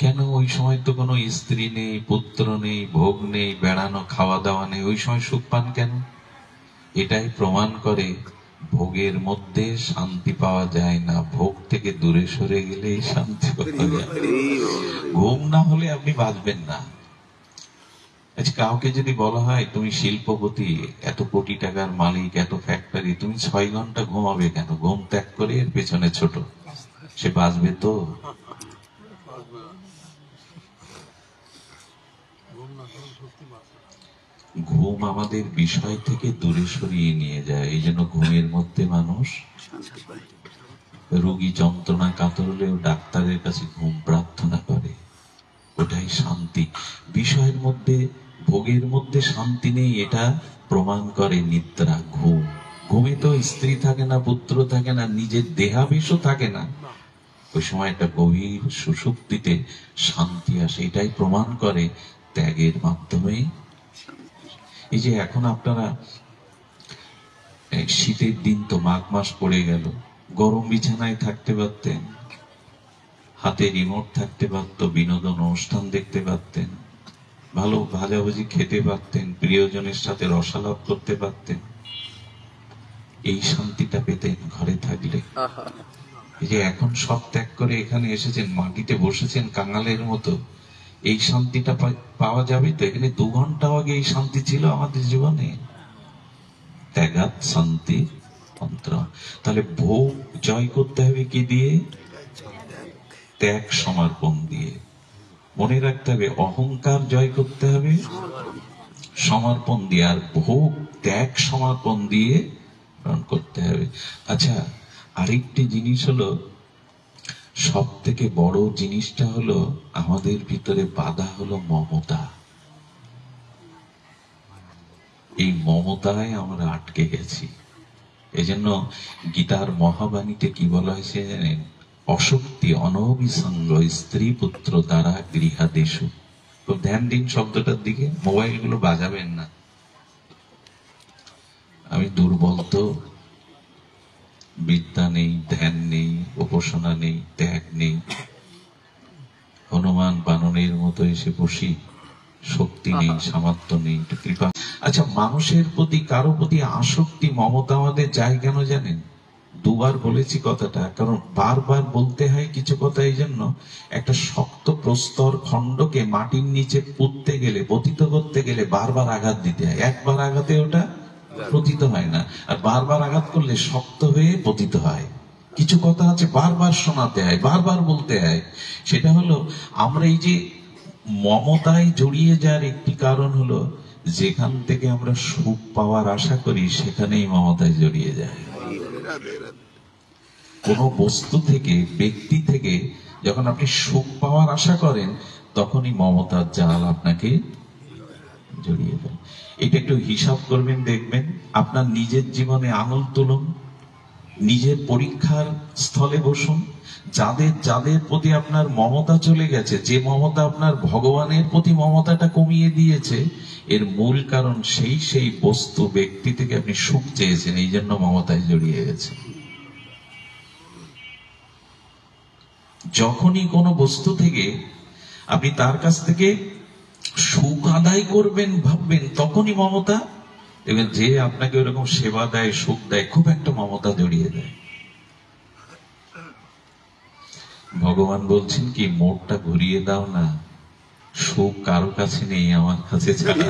কেন? ওই সময় তো কোনো স্ত্রী নেই, পুত্র নেই, ভোগ নেই, বেড়ানো খাওয়া দাওয়া নেই, ওই সময় সুখ পান কেন? এটাই প্রমাণ করে ভোগের মধ্যে শান্তি পাওয়া যায় না, ভোগ থেকে দূরে সরে গেলেই শান্তি পাওয়া যায়। ঘুম না হলে আপনি বাঁচবেন না। আচ্ছা, কাউকে যদি বলা হয় তুমি শিল্পপতি, এত কোটি টাকার মালিক, এত ফ্যাক্টরি, তুমি 6 ঘন্টা ঘুমাবে কেন? ঘুম ত্যাগ করে এর পেছনে ছোট, সে বাঁচবে তো? ঘুম আমাদের বিষয় থেকে দূরে সরিয়ে নিয়ে যায়। এই জন্য ঘুমের মধ্যে মানুষ রোগী যন্ত্রণা কাতর হলেও ডাক্তারের কাছে ঘুম প্রার্থনা করে, ওটাই শান্তি। বিষয়ের মধ্যে, ভোগের মধ্যে শান্তি নেই, এটা প্রমাণ করে নিদ্রা, ঘুম। ঘুমে তো স্ত্রী থাকে না, পুত্র থাকে না, নিজের দেহাবেশও থাকে না। ওই সময় একটা গভীর সুষুপ্তিতে শান্তি আসে, এটাই প্রমাণ করে ত্যাগের মাধ্যমে। এই যে এখন আপনারা, শীতের দিন তো, মাঘ মাস পড়ে গেল, গরম বিছানায় থাকতে পারতেন, হাতে রিমোট থাকতে পারতো, বিনোদন অনুষ্ঠান দেখতে পারতেন, ভালো ভাজাভুজি খেতে পারতেন, প্রিয়জনের সাথে রসালাপ করতে পারতেন। এই শান্তিটা পেতেন ঘরে থাকলে। এই যে এখন সব ত্যাগ করে এখানে এসেছেন, মাটিতে বসেছেন কাঙালের মতো, এই শান্তিটা পাওয়া যাবে তো? এখানে 2 ঘন্টা আগে এই শান্তি ছিল আমাদের জীবনে। ত্যাগাত শান্তি মন্ত্র। তাহলে ভোগ জয় করতে হবে কি দিয়ে? ত্যাগ সমর্পণ দিয়ে। মনে রাখতে হবে, অহংকার জয় করতে হবে সমর্পণ দিয়ে, আর ভোগ ত্যাগ সমর্পণ দিয়ে গ্রহণ করতে হবে। আচ্ছা, আরেকটি জিনিস হলো, সব থেকে বড় জিনিসটা হলো আমাদের ভিতরে বাধা হলো মমতা। এই মমতায় আমরা আটকে গেছি। এজন্য গীতার মহাবাণীতে কি বলা হয়েছে জানেন? অশক্তি অনভিসঙ্গ স্ত্রী পুত্র দ্বারা গৃহাদেশু। তো ধ্যান দিন শব্দটার দিকে, মোবাইল গুলো বাজাবেন না। আমি দুর্বল তো, বিদ্যা নেই, ধ্যান নেই, উপাসনা নেই, ত্যাগ নেই, হনুমান বাননের মতো এসে বসি, শক্তি নেই, সামর্থ্য নেই, কৃপা। আচ্ছা, মানুষের প্রতি, কারো প্রতি আসক্তি, মমতা আমাদের যায় কেন জানেন? 2বার বলেছি কথাটা, কারণ বারবার বলতে হয় কিছু কথা। এই জন্য একটা শক্ত প্রস্তর খণ্ডকে মাটির নিচে পুঁততে গেলে, পতিত করতে গেলে বারবার আঘাত দিতে হয়। একবার আঘাতে ওটা পতিত হয় না, আর বারবার আঘাত করলে শক্ত হয়ে পতিত হয়। কিছু কথা আছে বারবার শোনাতে হয়, বারবার বলতে হয়। সেটা হলো, আমরা এই যে মমতায় জড়িয়ে যাওয়ার একটি কারণ হলো, যেখান থেকে আমরা সুখ পাওয়ার আশা করি সেখানেই মমতায় জড়িয়ে যায়। কোন বস্তু থেকে, ব্যক্তি থেকে যখন আপনি সুখ পাওয়ার আশা করেন, তখনই মমতার জাল আপনাকে জড়িয়ে ফেলে। এটা একটু হিসাব করবেন, দেখবেন আপনার নিজের জীবনে আঙুল তুলুন, নিজের পরীক্ষার স্থলে বসুন। যাদের যাদের প্রতি আপনার মমতা চলে গেছে, যে মমতা আপনার ভগবানের প্রতি মমতাটা কমিয়ে দিয়েছে, এর মূল কারণ সেই সেই বস্তু, ব্যক্তি থেকে আপনি সুখ চেয়েছেন, এই জন্য মমতায় জড়িয়ে গেছে। যখনই কোনো বস্তু থেকে আপনি তার কাছ থেকে সুখ আদায় করবেন ভাববেন, তখনই মমতা, এবং যে আপনাকে ওরকম সেবা দেয়, সুখ দেয়, খুব একটা মমতা জড়িয়ে দেয়। ভগবান বলছেন কি, মোড়টা ঘুরিয়ে দাও না, সুখ কারো কাছে নেই, আমার কাছে ছাড়া।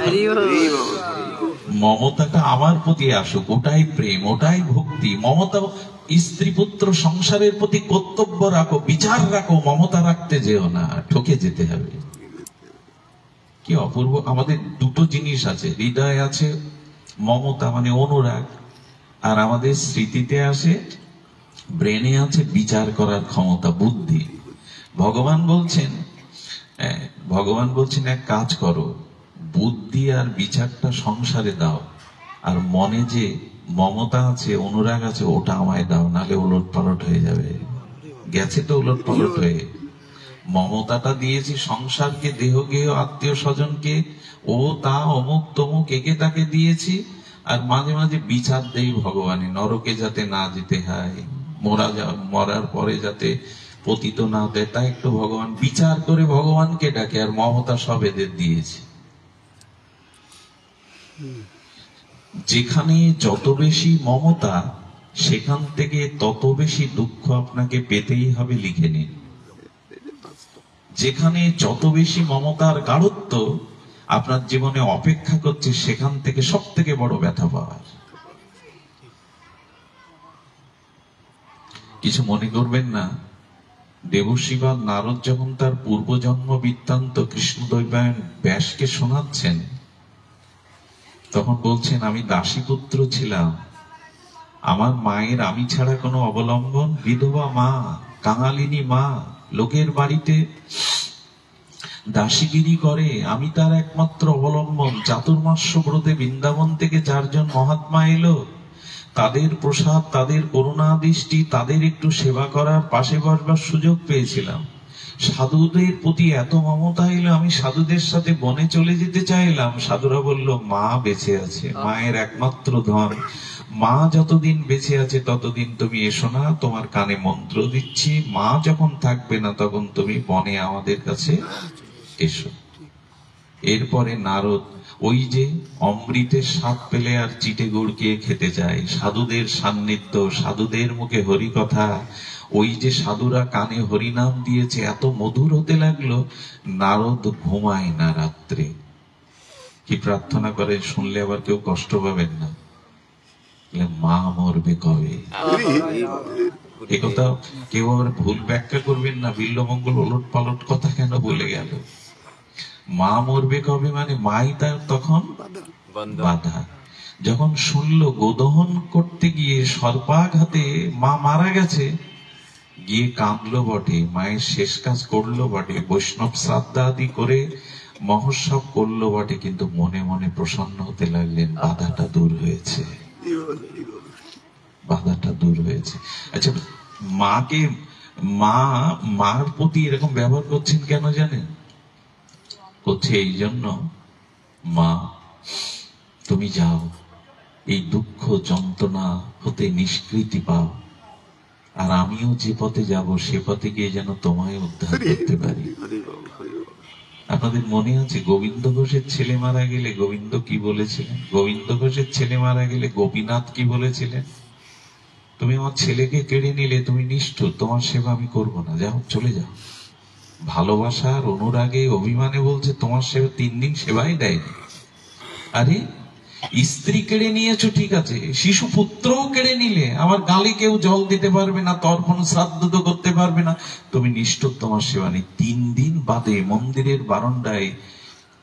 মমতাটা আমার প্রতি আসুক, ওটাই প্রেম, ওটাই ভক্তি। মমতা, স্ত্রী পুত্র সংসারের প্রতি কর্তব্য রাখো, বিচার রাখো, মমতা রাখতে যেও না, ঠকে যেতে হবে। কি অপূর্ব! আমাদের দুটো জিনিস আছে, হৃদয়ে আছে মমতা মানে অনুরাগ, আর আমাদের স্মৃতিতে আছে, ব্রেনে আছে বিচার করার ক্ষমতা, বুদ্ধি। ভগবান বলছেন এক কাজ করো, বুদ্ধি আর বিচারটা সংসারে দাও, আর মনে যে মমতা আছে, অনুরাগ আছে, ওটা আমায় দাও, নালে উলট পালট হয়ে যাবে। গেছে তো উলট পালট হয়ে। মমতাটা দিয়েছি সংসারকে, দেহ গেহ আত্মীয় স্বজনকে, ও তা অমুক তমুক একে তাকে দিয়েছি, আর মাঝে মাঝে বিচার দেই ভগবানে, নরকে যাতে না যেতে হয়, মরার পরে যাতে পতিত না দেয়, তাই একটু ভগবান বিচার করে ভগবানকে ডাকে, আর মমতা সব এদের দিয়েছে। যেখানে যত বেশি মমতা, সেখান থেকে তত বেশি দুঃখ আপনাকে পেতেই হবে, লিখে নিন। যেখানে যত বেশি মমতার গাঢ়ত্ব, আপনার জীবনে অপেক্ষা করছে সেখান থেকে সব থেকে বড় ব্যথা পাওয়ার। কিছু মনে করবেন না, দেবর্ষি বা নারদ যখন তার পূর্বজন্ম বৃত্তান্ত কৃষ্ণদৈপায়ন ব্যাসকে শোনাচ্ছেন, তখন বলছেন আমি দাসীপুত্র ছিলাম, আমার মায়ের আমি ছাড়া কোনো অবলম্বন, বিধবা মা, কাঙালিনী মা, লোকের বাড়িতে দাসীগিরি করে, আমি তার একমাত্র অবলম্বন। চাতুর্মাস্য ব্রতে বৃন্দাবন থেকে 4 জন মহাত্মা এলো, তাদের প্রসাদ, তাদের করুণা দৃষ্টি, তাদের একটু সেবা করার, পাশে বসবার সুযোগ পেয়েছিলাম। সাধুদের প্রতি এত মমতা এলো, আমি সাধুদের সাথে বনে চলে যেতে চাইলাম। সাধুরা বলল মা বেঁচে আছে, মায়ের একমাত্র ধন, মা যতদিন বেঁচে আছে ততদিন তুমি এসো না, তোমার কানে মন্ত্র দিচ্ছি, মা যখন থাকবে না তখন তুমি বনে আমাদের কাছে এসো। এরপরে নারদ ওই যে অমৃতের স্বাদ পেলে আর চিটে গুড় কে খেতে চায়, সাধুদের সান্নিধ্য, সাধুদের মুখে হরি কথা, ওই যে সাধুরা কানে হরিনাম দিয়েছে, এত মধুর হতে লাগলো, নারদ ঘুমায় না রাত্রে। কি প্রার্থনা করে শুনলে আবার কেউ কষ্ট পাবেন না, মা মরবে কবে। একথা কেউ আবার ভুল ব্যাখ্যা করবেন না, বিল্লমঙ্গল ওলট পালট কথা কেন বলে গেল। মা মরবে কবে মানে মাই তার তখন বাধা। যখন শুনলো গোদহন করতে গিয়ে সর্পাঘাতে মা মারা গেছে, গিয়ে কাঁদলো বটে, মায়ের শেষ কাজ করলো বটে, বৈষ্ণব শ্রাদ্ধাদি করে মহোৎসব করলো বটে, কিন্তু মনে মনে প্রসন্ন হতে লাগলেন, বাধাটা দূর হয়েছে, বাধাটা দূর হয়েছে। আচ্ছা, মাকে মার প্রতি এরকম ব্যবহার করছেন কেন জানেন? করছে এই জন্য, মা তুমি যাও, এই দুঃখ যন্ত্রণা হতে নিষ্কৃতি পাও, আর আমিও যে পথে যাব সে পথে গিয়ে যেন তোমায় উদ্ধার করতে পারি। আপনাদের মনে আছে গোবিন্দ ঘোষের ছেলে মারা গেলে গোবিন্দ কি বলেছিলেন? গোবিন্দ ঘোষের ছেলে মারা গেলে গোপীনাথ কি বলেছিলেন? তুমি আমার ছেলেকে কেড়ে নিলে, তুমি নিষ্ঠুর, তোমার সেবা আমি করব না, যাও চলে যাও। ভালোবাসার অনুরাগে অভিমানে বলছে তোমার সেবা 3 দিন সেবাই দেয়নি। আরে স্ত্রী কেড়ে নিয়েছো ঠিক আছে, শিশু পুত্রও কেড়ে নিলে, আমার গালে কেউ জল দিতে পারবে না, তর্পণ শ্রাদ্ধ তো করতে পারবে না, তুমি নিষ্ঠুর, তোমার সেবা নেই। 3 দিন বাদে মন্দিরের বারান্দায়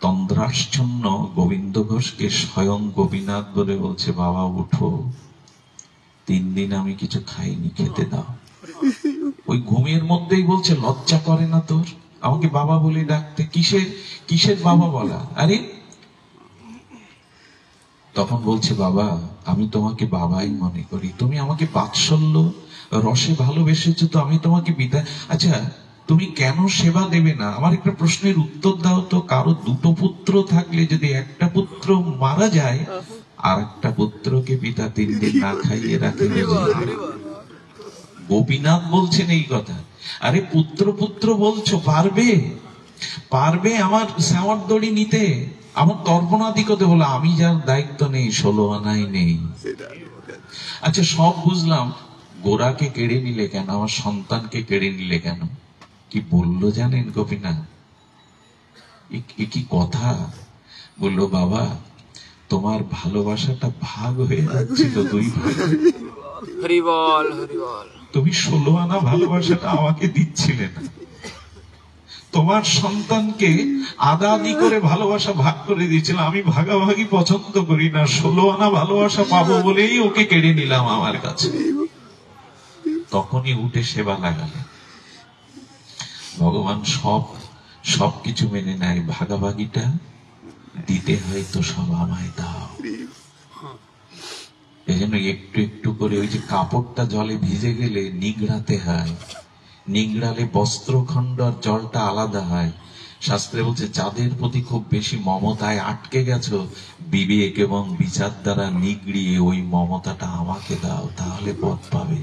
তন্দ্রাচ্ছন্ন গোবিন্দ ঘোষকে স্বয়ং গোপীনাথ বলে বলছে, বাবা উঠো, 3 দিন আমি কিছু খাইনি, খেতে দাও। ওই ঘুমের মধ্যেই বলছে লজ্জা করে না তোর আমাকে বাবা বলে ডাকতে? কিসের বাবা বলা? আরে তখন বলছে, বাবা আমি তোমাকে বাবাই মনে করি, তুমি আমাকে বাৎসল্য রসে ভালোবেসেছো, তো আমি তোমাকে বিদায়। আচ্ছা তুমি কেন সেবা দেবে না? আমার একটা প্রশ্নের উত্তর দাও তো। কারো 2টো পুত্র থাকলে যদি একটা পুত্র মারা যায়, আর একটা পুত্রকে পিতা 3 দিন না খাইয়ে রাখে। গোপীনাথ বলছেন এই কথা। আরে পুত্র পুত্র বলছো, পারবে আমার শ্যামর দড়ি নিতে, আমার তর্পণাদি করতে? বলে আমি যার দায়িত্ব নেই, 16 আনাই নেই। আচ্ছা সব বুঝলাম, গোরাকে কেড়ে নিলে কেন, আমার সন্তানকে কেড়ে নিলে কেন? কি বললো জানেন গোপীনাথ? কি কথা বললো, বাবা তোমার ভালোবাসাটা ভাগ হয়ে যাচ্ছিল 2 ভাগ, হরিবল হরিবল, তুমি 16 আনা ভালোবাসাটা আমাকে দিচ্ছিলে না, তোমার সন্তানকে আদা আদি করে ভালোবাসা ভাগ করে দিয়েছিল, আমি ভাগাভাগি পছন্দ করি না, 16 আনা ভালোবাসা পাবো বলেই ওকে কেড়ে নিলাম আমার কাছে। তখনই উঠে সেবা লাগালে। ভগবান সবকিছু মেনে নেয়, ভাগাভাগিটা দিতে হয় তো সব আমায় দাও। এই জন্য একটু একটু করে ওই যে কাপড়টা জলে ভিজে গেলে নিগড়াতে হয়, নিগড়ালে বস্ত্রখণ্ড আর জলটা আলাদা হয়। শাস্ত্রে বলছে যাদের প্রতি খুব বেশি মমতায় আটকে গেছো, বিবেক এবং বিচার দ্বারা নিগড়িয়ে ওই মমতাটা আমাকে দাও, তাহলে পথ পাবে।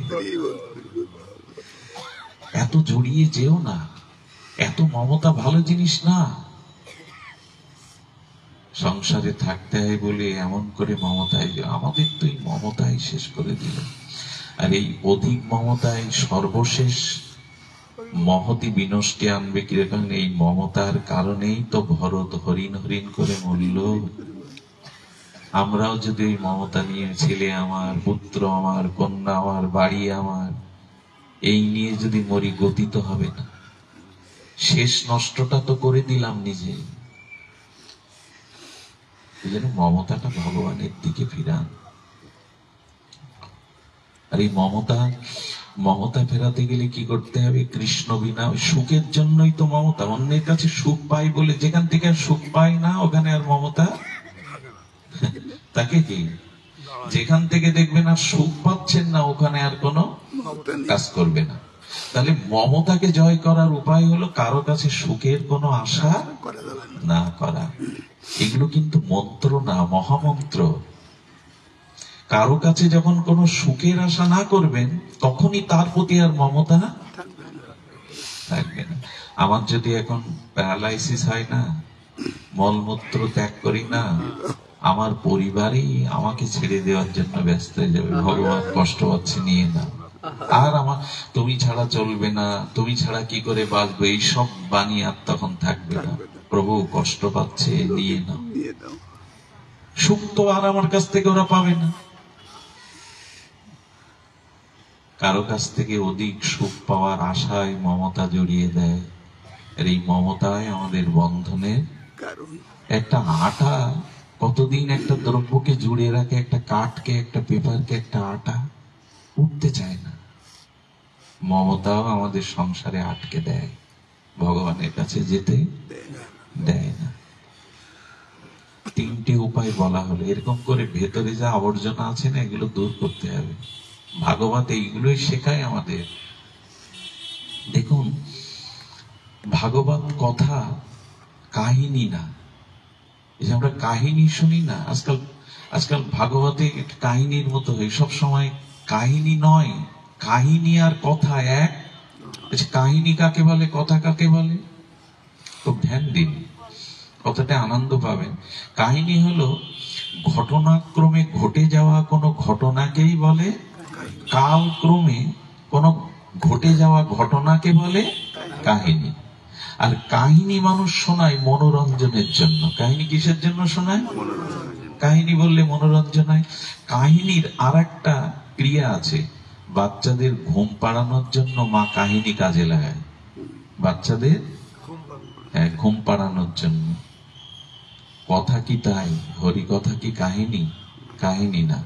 এত জড়িয়ে যেও না, এত মমতা ভালো জিনিস না। সংসারে থাকতে হয় বলে এমন করে মমতায়, আমাদের তো এই মমতাই শেষ করে দিল। আর এই অধিক মমতায় সর্বশেষ মহতি বিনষ্টে আনবে কিরকম? এই মমতার কারণেই তো ভরত হরিণ হরিণ করে মরল। আমরাও যদি ওই মমতা নিয়ে ছেলে আমার, পুত্র আমার, কন্যা আমার, বাড়ি আমার, এই নিয়ে যদি মরি, গতি তো হবে না। শেষ নষ্টটা তো করে দিলাম নিজে। এই জন্য মমতাটা ভগবানের দিকে ফিরান। আর এই মমতা ফেরাতে গেলে কি করতে হবে? কৃষ্ণ বিনা, সুখের জন্যই তো মমতা। অন্যের কাছে সুখ পাই বলে, যেখান থেকে আর সুখ পাই না ওখানে আর মমতা তাকে কি? যেখান থেকে দেখবেন আর সুখ পাচ্ছেন না ওখানে আর কোনো কাজ করবে না। তাহলে মমতাকে জয় করার উপায় হলো কারো কাছে সুখের কোনো আশা না করা। এগুলো কিন্তু মন্ত্র না, মহামন্ত্র। কারো কাছে যখন কোনো সুখের আশা না করবেন, তখনই তার প্রতি আর মমতা থাকবে না। আমার যদি এখন প্যারালাইসিস হয় না, মলমূত্র ত্যাগ করি না, আমার পরিবারই আমাকে ছেড়ে দেওয়ার জন্য ব্যস্ত হয়ে যাবে। ভগবান কষ্ট পাচ্ছে, নিয়ে না। আর আমার তুমি ছাড়া চলবে না, তুমি ছাড়া কি করে বাঁচবে, এইসব বাণী আর তখন থাকবে না। প্রভু কষ্ট পাচ্ছে, নিয়ে নাও। সুখ তো আর আমার কাছ থেকে ওরা পাবে না। কারো কাছ থেকে অধিক সুখ পাওয়ার আশায় মমতা জড়িয়ে দেয়। আর এই মমতায় আমাদের বন্ধনের একটা আটা, কতদিন একটা দ্রব্যকে জুড়ে রাখে, একটা কাঠকে, একটা পেপারকে, একটা আটা উঠতে চায় না। মমতাও আমাদের সংসারে আটকে দেয়, ভগবানের কাছে যেতে দেয় না। তিনটি উপায় বলা হলো। এরকম করে ভেতরে যা আবর্জনা আছে না, এগুলো দূর করতে হবে। ভাগবত এইগুলোই শেখায় আমাদের। দেখুন, ভাগবত কথা কাহিনী না। এই যে আমরা কাহিনী শুনি না, আজকাল ভাগবতে কাহিনীর মতো হয়। সব সময় কাহিনী নয়, কাহিনী আর কথা এক। কাহিনী কাকে বলে, কথা কাকে বলে, খুব ধ্যান দিন, কথাটা আনন্দ পাবেন। কাহিনী হলো ঘটনাক্রমে ঘটে যাওয়া কোনো ঘটনাকেই বলে, কালক্রমে কোনো ঘটে যাওয়া ঘটনাকে বলে কাহিনী। আর কাহিনী মানুষ শোনায় মনোরঞ্জনের জন্য। কাহিনী কিসের জন্য শোনায়? কাহিনী বললে মনোরঞ্জন হয়। কাহিনীর আর একটা ক্রিয়া আছে, বাচ্চাদের ঘুম পাড়ানোর জন্য মা কাহিনী কাজে লাগায়। বাচ্চাদের ঘুম পাড়ানোর জন্য। কথা কি তাই? হরি কথা কি কাহিনী? কাহিনী না।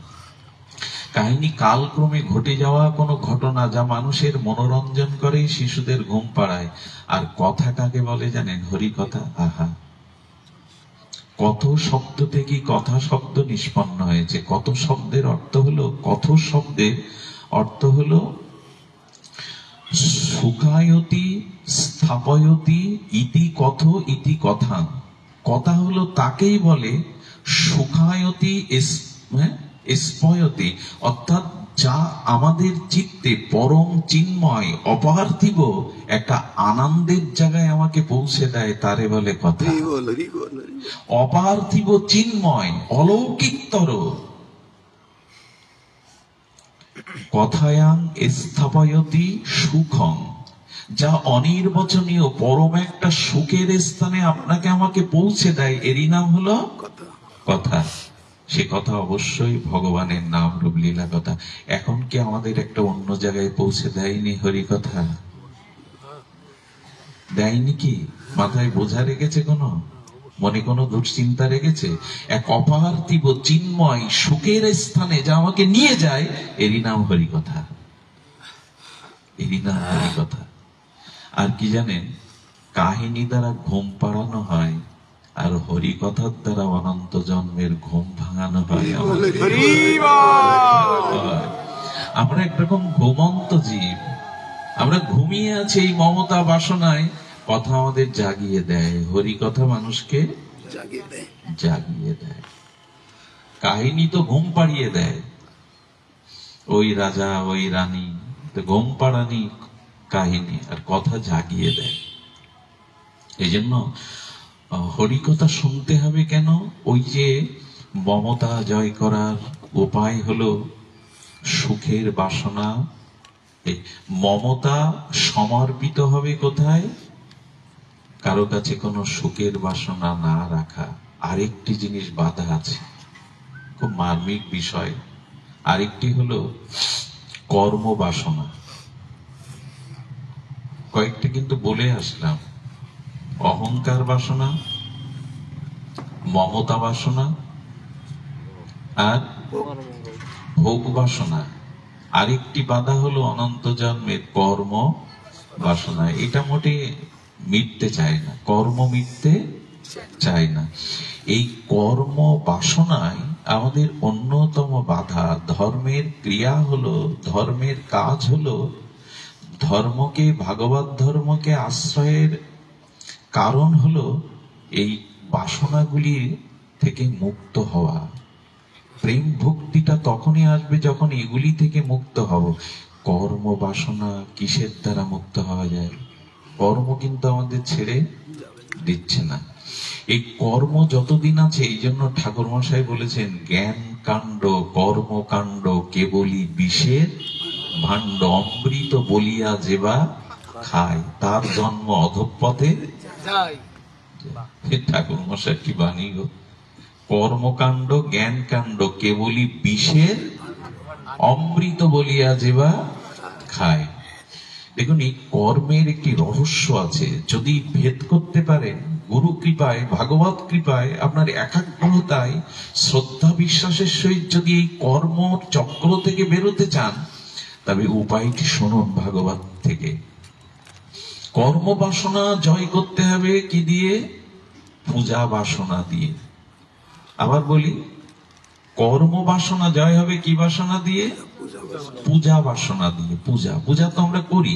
কাহিনী কালক্রমে ঘটে যাওয়া কোনো ঘটনা, যা মানুষের মনোরঞ্জন করে, শিশুদের ঘুম পাড়ায়। আর কথা কাকে বলে জানেন? হরি কথা। আহা, কত শব্দ থেকে কথা শব্দ নিষ্পন্ন হয়েছে। কত শব্দের অর্থ হলো, কত শব্দের অর্থ হলো সুখায়তি, স্থাপয়তি, ইতি কথ, ইতি কথা। কথা হলো তাকেই বলে সুখায়তি, স্পয়তি, অর্থাৎ যা আমাদের চিত্তে পরম চিন্ময়, অপার্থিব একটা আনন্দের জায়গায় আমাকে পৌঁছে দেয়, তারে বলে কথা। অপার্থিব, চিন্ময়, অলৌকিকতর। কথায়াং স্থাপয়তি সুখং, যা অনির্বচনীয়, পরম একটা সুখের স্থানে আপনাকে আমাকে পৌঁছে দেয়, এরই নাম হলো কথা। সে কথা অবশ্যই ভগবানের নাম, রূপ, লীলা কথা। এখন কি আমাদের একটা অন্য জায়গায় পৌঁছে দেয়নি হরি কথা? দেয়নি কি? মাথায় বোঝা রেখেছে, কোনো মনে কোনো দুশ্চিন্তা রেখেছে? এক অপার্থিব চিন্ময় সুখের স্থানে যা আমাকে নিয়ে যায়, এরই নাম হরি কথা, এরই নাম হরি কথা। আর কি জানেন? কাহিনী দ্বারা ঘুম পাড়ানো হয়, আর হরি কথার দ্বারা অনন্ত জন্মের ঘুম ভাঙানো হয়। আমরা একরকম ঘুমন্ত জীব, আমরা ঘুমিয়ে আছি এই মমতা বাসনায়। কথা আমাদের জাগিয়ে দেয়, হরি কথা মানুষকে জাগিয়ে দেয়। কাহিনী তো ঘুম পাড়িয়ে দেয়। ওই রাজা, ওই রানী, ঘুম পাড়ানি কাহিনী, আর কথা জাগিয়ে দেয়। এই জন্য হরিকথা শুনতে হবে কেন? ওই যে মমতা জয় করার উপায় হলো সুখের বাসনা এই মমতা সমর্পিত হবে কোথায়? কারো কাছে কোনো সুখের বাসনা না রাখা। আরেকটি জিনিস বাধা আছে, খুব মার্মিক বিষয়। আরেকটি হলো কর্ম বাসনা। কয়েকটা কিন্তু বলে আসলাম, অহংকার বাসনা, মমতা বাসনা আর ভোগ বাসনা। আরেকটি বাধা হলো অনন্ত জন্মের কর্ম বাসনা। এটা মোটে মিটতে চায় না, কর্ম মিটতে চায় না। এই কর্ম বাসনায় আমাদের অন্যতম বাধা। ধর্মের ক্রিয়া হলো, ধর্মের কাজ হলো, ধর্মকে, ভাগবত ধর্মকে আশ্রয়ের কারণ হলো এই বাসনাগুলি থেকে মুক্ত হওয়া। প্রেম ভক্তিটা তখনই আসবে যখন এগুলি থেকে মুক্ত হব। কর্ম বাসনা কিসের দ্বারা মুক্ত হওয়া যায়? কর্ম কিন্তু আমাদের ছেড়ে দিচ্ছে না। এই কর্ম যতদিন আছে, এই জন্য ঠাকুর মশাই বলেছেন, জ্ঞান কাণ্ড কর্মকাণ্ড কেবলই বিষের ভাণ্ড, অমৃত বলিয়া যেবা খায় তার জন্ম অধঃপথে। ঠাকুর মশাই কি বাণী গো! কর্মকাণ্ড জ্ঞান কাণ্ড কেবলই বিষের অমৃত বলিয়া যেবা খায়। দেখুন, এই কর্মের একটি রহস্য আছে। যদি ভেদ করতে পারেন, গুরু কৃপায়, ভাগবত কৃপায়, আপনার একাগ্রতায়, শ্রদ্ধা বিশ্বাসের সহিত যদি এই কর্ম চক্র থেকে বেরোতে চান, তবে উপায়টি শুনুন ভাগবত থেকে। কর্ম বাসনা জয় করতে হবে কি দিয়ে? পূজা বাসনা দিয়ে। আবার বলি, কর্ম বাসনা জয় হবে কি বাসনা দিয়ে? পূজা বাসনা দিয়ে। পূজা, পূজা তো আমরা করি,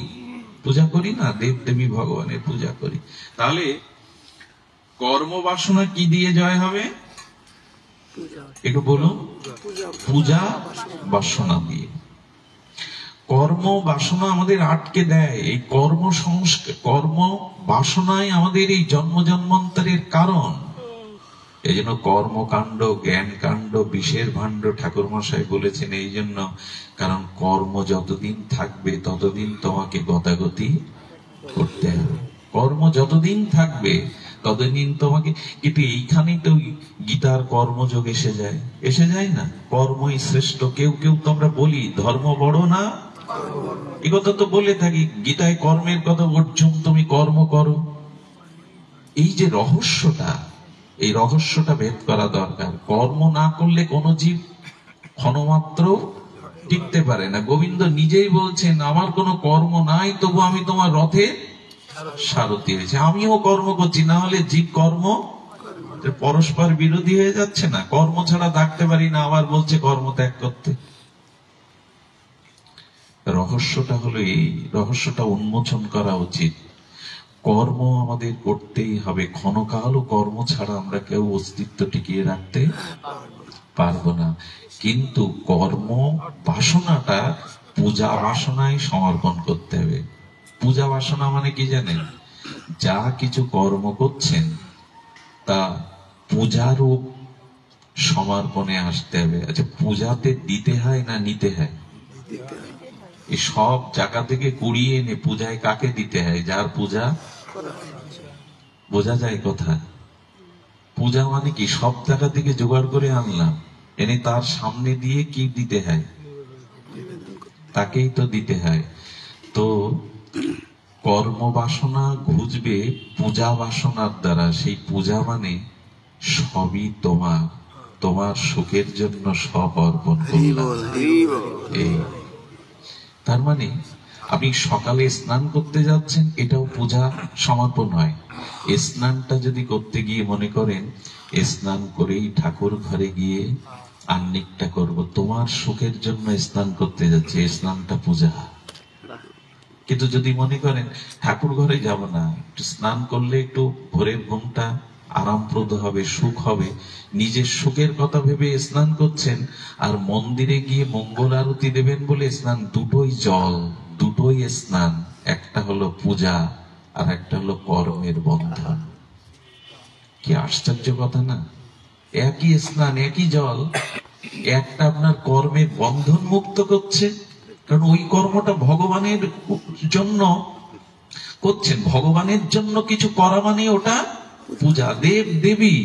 পূজা করি না, দেব দেবী ভগবানের পূজা করি। তাহলে কর্ম বাসনা কি দিয়ে জয় হবে? একটু বলুন। পূজা বাসনা দিয়ে। কর্ম বাসনা আমাদের আটকে দেয়। এই কর্ম সংস্কার, কর্ম বাসনায় আমাদের এই জন্ম জন্মান্তরের কারণ। এই জন্য কর্মকাণ্ড জ্ঞান কাণ্ড বিষের ভাণ্ড ঠাকুর মশাই বলেছেন। এই জন্য, কারণ কর্ম যতদিন থাকবে ততদিন তোমাকে গতাগতি করতে হবে। কর্ম যতদিন থাকবে ততদিন তোমাকে। কিন্তু এইখানেই তো গীতার কর্মযোগ এসে যায়, এসে যায় না? কর্মই শ্রেষ্ঠ। কেউ কেউ তো আমরা বলি ধর্ম বড় না, এ কথা তো বলে থাকি। গীতায় কর্মের কথা, অর্জুন তুমি কর্ম করো। এই যে রহস্যটা, এই রহস্যটা ভেদ করা দরকার। কর্ম না করলে কোন জীব ক্ষণমাত্র টিকতে পারে না। গোবিন্দ নিজেই বলছেন, আমার কোনো কর্ম নাই, তবু আমি তোমার রথে সারথি হয়েছে। আমিও কর্ম করছি, না হলে জীব কর্ম পরস্পর বিরোধী হয়ে যাচ্ছে না? কর্ম ছাড়া থাকতে পারি না, আবার বলছে কর্ম ত্যাগ করতে। রহস্যটা হলো এই, রহস্যটা উন্মোচন করা উচিত। কর্ম আমাদের করতেই হবে। ক্ষণকালও কর্ম ছাড়া আমরা কেউ অস্তিত্ব টিকিয়ে রাখতে পারবো না। কিন্তু কর্ম বাসনাটা পূজা বাসনায় সমর্পণ করতে হবে। পূজা বাসনা মানে কি জানেন? যা কিছু কর্ম করছেন তা পূজারূপ সমর্পণে আসতে হবে। আচ্ছা, পূজাতে দিতে হয় না নিতে হয়? এই সব জায়গা থেকে কুড়িয়ে এনে পূজায় কাকে দিতে হয়? যার পূজা। বোঝা যায় কথা? পূজা মানে কি? সব জায়গা থেকে জোগাড় করে আনলাম, এনে তার সামনে দিয়ে কি দিতে হয়? তাকেই তো দিতে হয়। তো কর্ম বাসনা ঘুচবে পূজা বাসনার দ্বারা। সেই পূজা মানে সবই তোমার, তোমার সুখের জন্য সব অর্পণ করলাম। এই তার মানে আপনি সকালে স্নান করতে যাচ্ছেন, এটাও পূজা সমর্পণ হয়। স্নানটা যদি করতে গিয়ে মনে করেন স্নান করেই ঠাকুর ঘরে গিয়ে আহ্নিকটা করব, তোমার সুখের জন্য স্নান করতে যাচ্ছে, স্নানটা পূজা। কিন্তু যদি মনে করেন ঠাকুর ঘরে যাব না, একটু স্নান করলে একটু ভোরের ঘুমটা আরামপ্রদ হবে, সুখ হবে, নিজের সুখের কথা ভেবে স্নান করছেন, আর মন্দিরে গিয়ে মঙ্গল আরতি দেবেন বলে স্নান। দুটোই জল, দুটোই স্নান। একটা হলো পূজা আর একটা হলো কর্মের বন্ধন। কি আশ্চর্য কথা না? একই স্নান, একই জল, একটা আপনার কর্মের বন্ধন মুক্ত করছে, কারণ ওই কর্মটা ভগবানের জন্য করছেন। ভগবানের জন্য কিছু করা মানে ওটা পূজা। দেব দেবী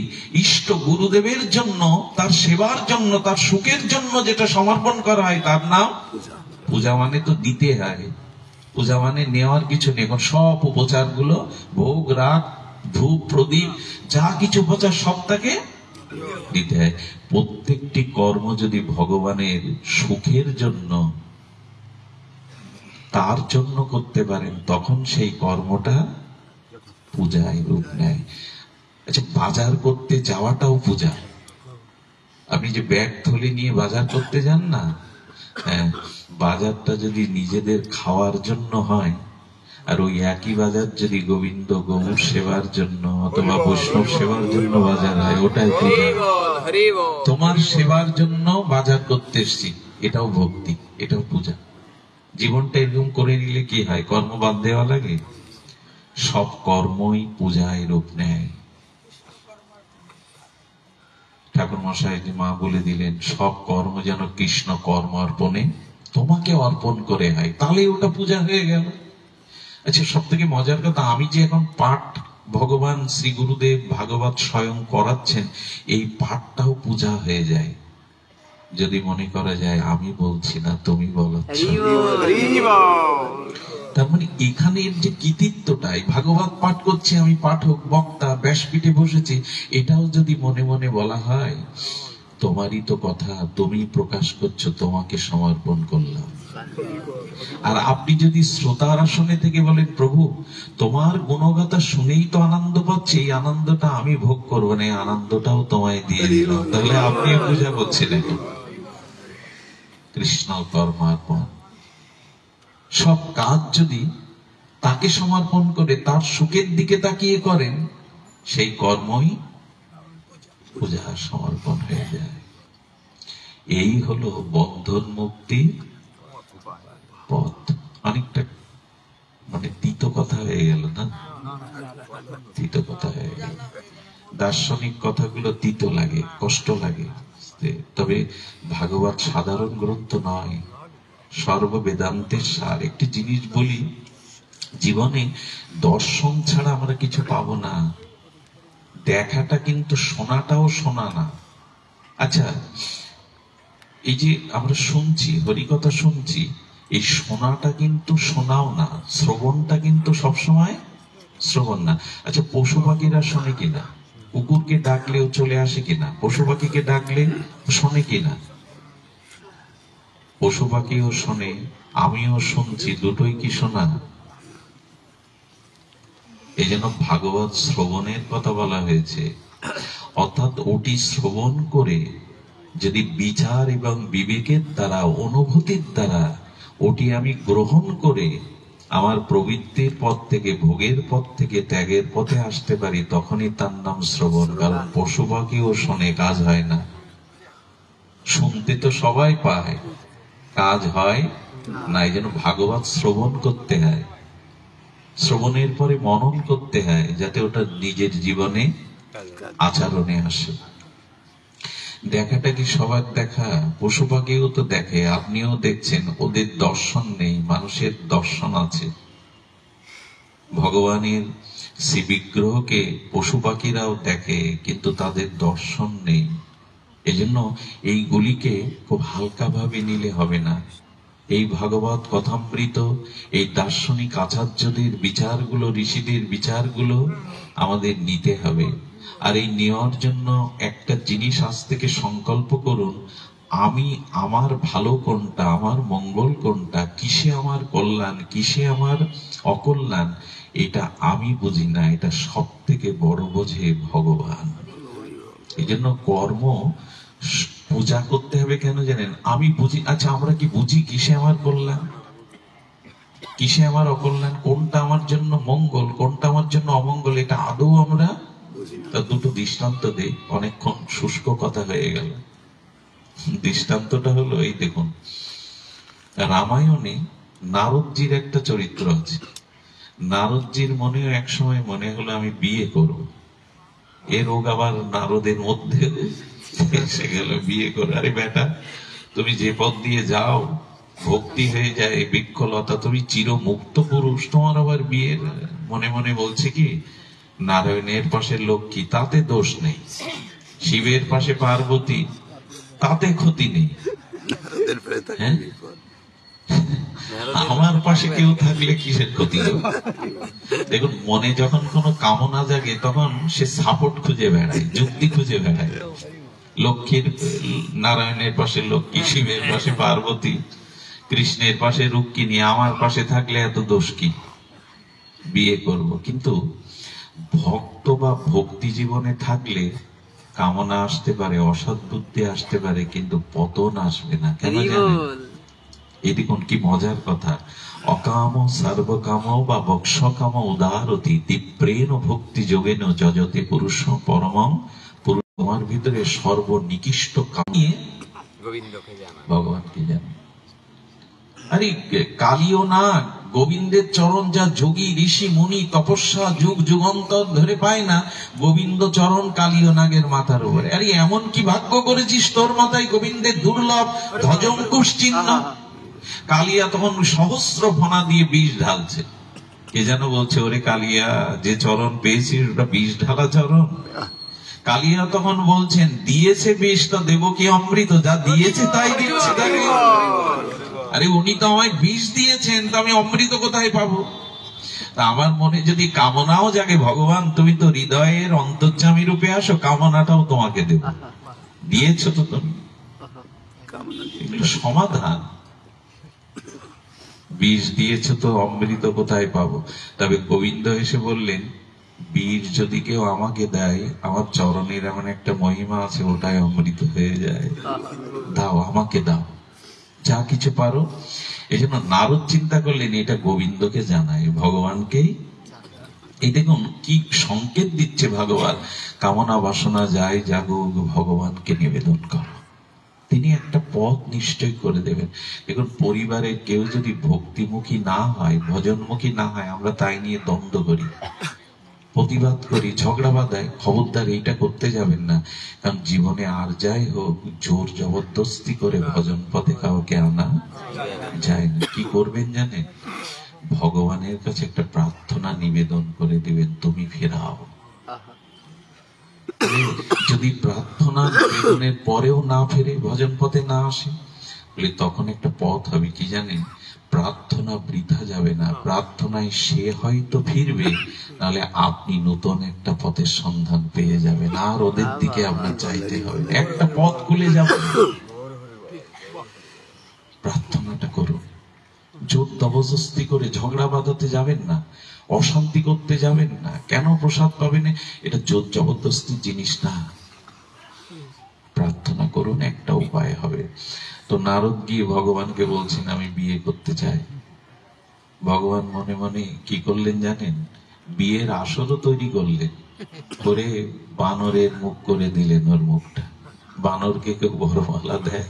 ইষ্ট গুরুদেবের জন্য, তার সেবার জন্য, তার সুখের জন্য যেটা সমর্পণ করা হয় তার নাম পূজা। মানে তো দিতে হয়, পূজা মানে নেওয়ার কিছু নেই। এখন সব উপচার গুলো, ভোগ রাগ ধূপ প্রদীপ যা কিছু উপচার সব তাকে দিতে হয়। প্রত্যেকটি কর্ম যদি ভগবানের সুখের জন্য, তার জন্য করতে পারেন, তখন সেই কর্মটা পূজায় রূপ নেয়। আচ্ছা, বাজার করতে যাওয়াটাও পূজা। আপনি যে ব্যাগ থলি নিয়ে বাজার করতে যান না, হ্যাঁ, বাজারটা যদি নিজেদের খাওয়ার জন্য হয়, আর ওই একই বাজার যদি গোবিন্দ গৌর সেবার জন্য অথবা বৈষ্ণব সেবার জন্য বাজার হয়, ওটাই পূজা। তোমার সেবার জন্য বাজার করতে এসছি, এটাও ভক্তি, এটাও পূজা। জীবনটা এরকম করে নিলে কি হয়? কর্ম বাদ দেওয়া লাগে। সব কর্মই পূজায় রূপ নেয়। ঠাকুর মশাই যে মা বলে দিলেন, সব কর্ম যেন কৃষ্ণ কর্ম অর্পণে তোমাকে অর্পণ করে হয়, তাহলে ওটা পূজা হয়ে গেল। আচ্ছা, সব থেকে মজার কথা, আমি যে এখন পাঠ ভগবান শ্রী গুরুদেব ভাগবত স্বয়ং করাচ্ছেন, এই পাঠটাও পূজা হয়ে যায় যদি মনে করা যায় আমি বলছি না, তুমি বলাচ্ছ। তার মানে এখানের যে কৃতিত্বটাই, ভাগবত পাঠ করছি আমি, পাঠক বক্তা ব্যাসপীঠে বসেছি, এটাও যদি মনে মনে বলা হয়, তোমারই তো কথা, তুমি প্রকাশ করছো, তোমাকে সমর্পণ করলাম। আর আপনি যদি শ্রোতার আসনে থেকে বলেন, প্রভু তোমার গুণগাথা শুনেই তো আনন্দ পাচ্ছি, এই আনন্দটা আমি ভোগ করবো না, এই আনন্দটাও তোমায় দিয়ে দিলাম, তাহলে আপনিও পূজা করছেন। এখন কৃষ্ণ পরমার্পণ। সব কাজ যদি তাকে সমর্পণ করে, তার সুখের দিকে তাকিয়ে করেন, সেই কর্মই পূজা সমর্পণ হয়ে যায়। এই হলো বন্ধন মুক্তি পথ। অনেকটা মানে তিতো কথা হয়ে গেল না? তিতো কথা হয়ে গেল। দার্শনিক কথাগুলো তিতো লাগে, কষ্ট লাগে। তবে ভাগবত সাধারণ গ্রন্থ নয়, সর্ব বেদান্তের সার। একটি জিনিস বলি, জীবনে দর্শন ছাড়া আমরা কিছু পাবো না। দেখাটা কিন্তু শোনাটাও শোনা না। আচ্ছা, এই যে আমরা শুনছি, হরিকথা শুনছি, এই শোনাটা কিন্তু শোনাও না, শ্রবণটা কিন্তু সবসময় শ্রবণ না। আচ্ছা, পশু পাখিরা শোনে কিনা? কুকুরকে ডাকলেও চলে আসে কিনা? পশু পাখিকে ডাকলে শোনে কিনা? পশু পাখিও শোনে, আমিও শুনছি, দুটোই কি শোনা? এই জন্য ভাগবত শ্রবণের কথা বলা হয়েছে। অর্থাৎ ওটি শ্রবণ করে যদি বিচার এবং বিবেকের দ্বারা, অনুভূতির দ্বারা ওটি আমি গ্রহণ করে আমার প্রবৃত্তির পথ থেকে, ভোগের পথ থেকে ত্যাগের পথে আসতে পারি, তখনই তার নাম শ্রবণ। কারণ পশু পাখিও শোনে, কাজ হয় না। শুনতে তো সবাই পায়, কাজ হয় না। এই জন্য ভাগবত শ্রবণ করতে হয়, শ্রবণের পরে মনন করতে হয়, যাতে ওটা নিজের জীবনে আচরণে আসে। দেখাটা কি সবার দেখা? পশু পাখিও তো দেখে, আপনিও দেখছেন। ওদের দর্শন নেই, মানুষের দর্শন আছে। ভগবানের শ্রী বিগ্রহকে পশু পাখিরাও দেখে, কিন্তু তাদের দর্শন নেই। এজন্য এইগুলিকে খুব হালকা ভাবে নিলে হবে না। এই ভাগবত কথামৃত, এই দার্শনিক আচার্যদের বিচারগুলো, ঋষিদের বিচারগুলো আমাদের নিতে হবে। আর এই নেওয়ার জন্য একটা জিনিস আজ থেকে সংকল্প করুন, আমি, আমার ভালো কোনটা, আমার মঙ্গল কোনটা, কিসে আমার কল্যাণ, কিসে আমার অকল্যাণ, এটা আমি বুঝি না, এটা সব থেকে বড় বোঝে ভগবান। এই জন্য কর্ম পূজা করতে হবে। কেন জানেন? আমি বুঝি। আচ্ছা, আমরা কি বুঝি কিসে আমার কল্যাণ, কিসে আমার অকল্যাণ, কোনটা আমার জন্য মঙ্গল, কোনটা আমার জন্য অমঙ্গল, এটা আদৌ আমরা? তার দুটো দৃষ্টান্ত দেই, অনেকক্ষণ শুষ্ক কথা হয়ে গেল। দৃষ্টান্তটা হলো এই, দেখুন, রামায়ণে নারদজির একটা চরিত্র আছে। নারদজির মনেও একসময় মনে হলো আমি বিয়ে করব। এ রোগ আবার নারদের মধ্যে এসে গেল, বিয়ে করে। আরে বেটা, তুমি যে পথ দিয়ে যাও ভক্তি হয়ে যায় বৃক্ষলতা, তুমি চিরমুক্ত পুরুষ, তোমার আবার বিয়ের মনে মনে বলছে কি নারায়ণের পাশে লক্ষ্মী, তাতে দোষ নেই, শিবের পাশে পার্বতী, তাতে ক্ষতি নেই, হ্যাঁ? আমার পাশে কেউ থাকলে কিসের ক্ষতি হবে? দেখুন, মনে যখন কোনো কামনা জাগে তখন সে সাপোর্ট খুঁজে বেড়ায়, যুক্তি খুঁজে বেড়ায়। লক্ষ্মীর, নারায়ণের পাশে লক্ষ্মী, শিবের পাশে পার্বতী, কৃষ্ণের পাশে রুক্মিণী, আমার পাশে থাকলে এত দোষ কি? বিয়ে করব। কিন্তু ভক্ত বা ভক্তি জীবনে থাকলে কামনা আসতে পারে, অসৎ বুদ্ধি আসতে পারে, কিন্তু পতন আসবে না। কেন জানেন? এই দেখুন কি মজার কথা, অকাম সর্বকাম বা বক্ষকাম উদারতি তীব্রেণ ভক্তি যোগেন যজতে পুরুষ পরমং পুরুষ। তোমার ভিতরে সর্বনিকৃষ্ট কামিয়ে গোবিন্দকে জানা, ভগবানকে জানে। আরে কালিও না, গোবিন্দের চরণ যা যোগী ঋষি মুনি তপস্যা যুগ যুগান্তর ধরে পায় না, গোবিন্দ চরণ কালিও নাগের মাথার উপরে। আরে এমন কি ভাগ্য করেছিস তোর মাথায় গোবিন্দের দুর্লভ ধ্বজঙ্কুশ চিহ্ন? কালিয়া তখন সহস্র ফনা দিয়ে বিষ ঢালছে। কে যেন বলছে, ওরে কালিয়া, যে চরণ পেয়েছিস ওটা বিষ ঢালা চরণ। কালিয়া তখন বলছেন, দিয়েছে বিষ তো দেব কি অমৃত, যা দিয়েছে তাই দিচ্ছে তাকে। আরে উনি তো আমায় বিষ দিয়েছেন, তো আমি অমৃত কোথায় পাবো? তা আমার মনে যদি কামনাও জাগে, ভগবান তুমি তো হৃদয়ের অন্তর্যামী রূপে আসো, কামনাটাও তোমাকে দেব, দিয়েছো তো তুমি। এগুলো সমাধান। বিষ দিয়েছ তো অমৃত কোথায় পাবো? তবে গোবিন্দ এসে বললেন, বীর যদি কেউ আমাকে দেয়, আমার চরণের এমন একটা মহিমা আছে, ওটাই অমৃত হয়ে যায়, দাও, আমাকে দাও, যা কিছু পারো। এই জন্য নারদ চিন্তা করলেন এটা গোবিন্দকে জানায়, ভগবানকেই। এই দেখুন কি সংকেত দিচ্ছে ভগবান, কামনা বাসনা যায় জাগুক, ভগবানকে নিবেদন করো, তিনি একটা পথ নিশ্চয় করে দেবেন। দেখুন, পরিবারের কেউ যদি ভক্তিমুখী না হয়, ভজনমুখী না হয়, আমরা তাই নিয়ে দ্বন্দ্ব করি, প্রতিবাদ করি, ঝগড়া বাঁধাই। খবরদার এইটা করতে যাবেন না, কারণ জীবনে আর যাই হোক জোর জবরদস্তি করে ভজন পথে কাউকে আনা যায় না। কি করবেন জানেন? ভগবানের কাছে একটা প্রার্থনা নিবেদন করে দিবেন, তুমি ফেরাও। যদি প্রার্থনা নিবেদনের পরেও না ফেরে, ভজন পথে না আসে, তখন একটা পথ হবে কি জানেন? প্রার্থনা বৃথা যাবে না, প্রার্থনায় সে হয়তো ফিরবে, নাহলে আপনি নতুন একটা পথের সন্ধান পেয়ে যাবেন, আর ওদের দিকে আপনার চাইতে হবে, একটা পথ খুলে যাবে। প্রার্থনাটা করুন, জোর জবরদস্তি করে ঝগড়া বাঁধাতে যাবেন না, অশান্তি করতে যাবেন না। কেন প্রসাদ পাবেন? এটা জোর জবরদস্তির জিনিস না। প্রার্থনা করুন, একটা উপায় হবে। তো নারদ গিয়ে ভগবানকে বলছেন, আমি বিয়ে করতে চাই। ভগবান মনে মনে কি করলেন জানেন? বিয়ের আসরও তৈরি করলেন, করে বানরের মুখ করে দিলেন ওর মুখটা। বানরকে কেউ বরমালা দেয়?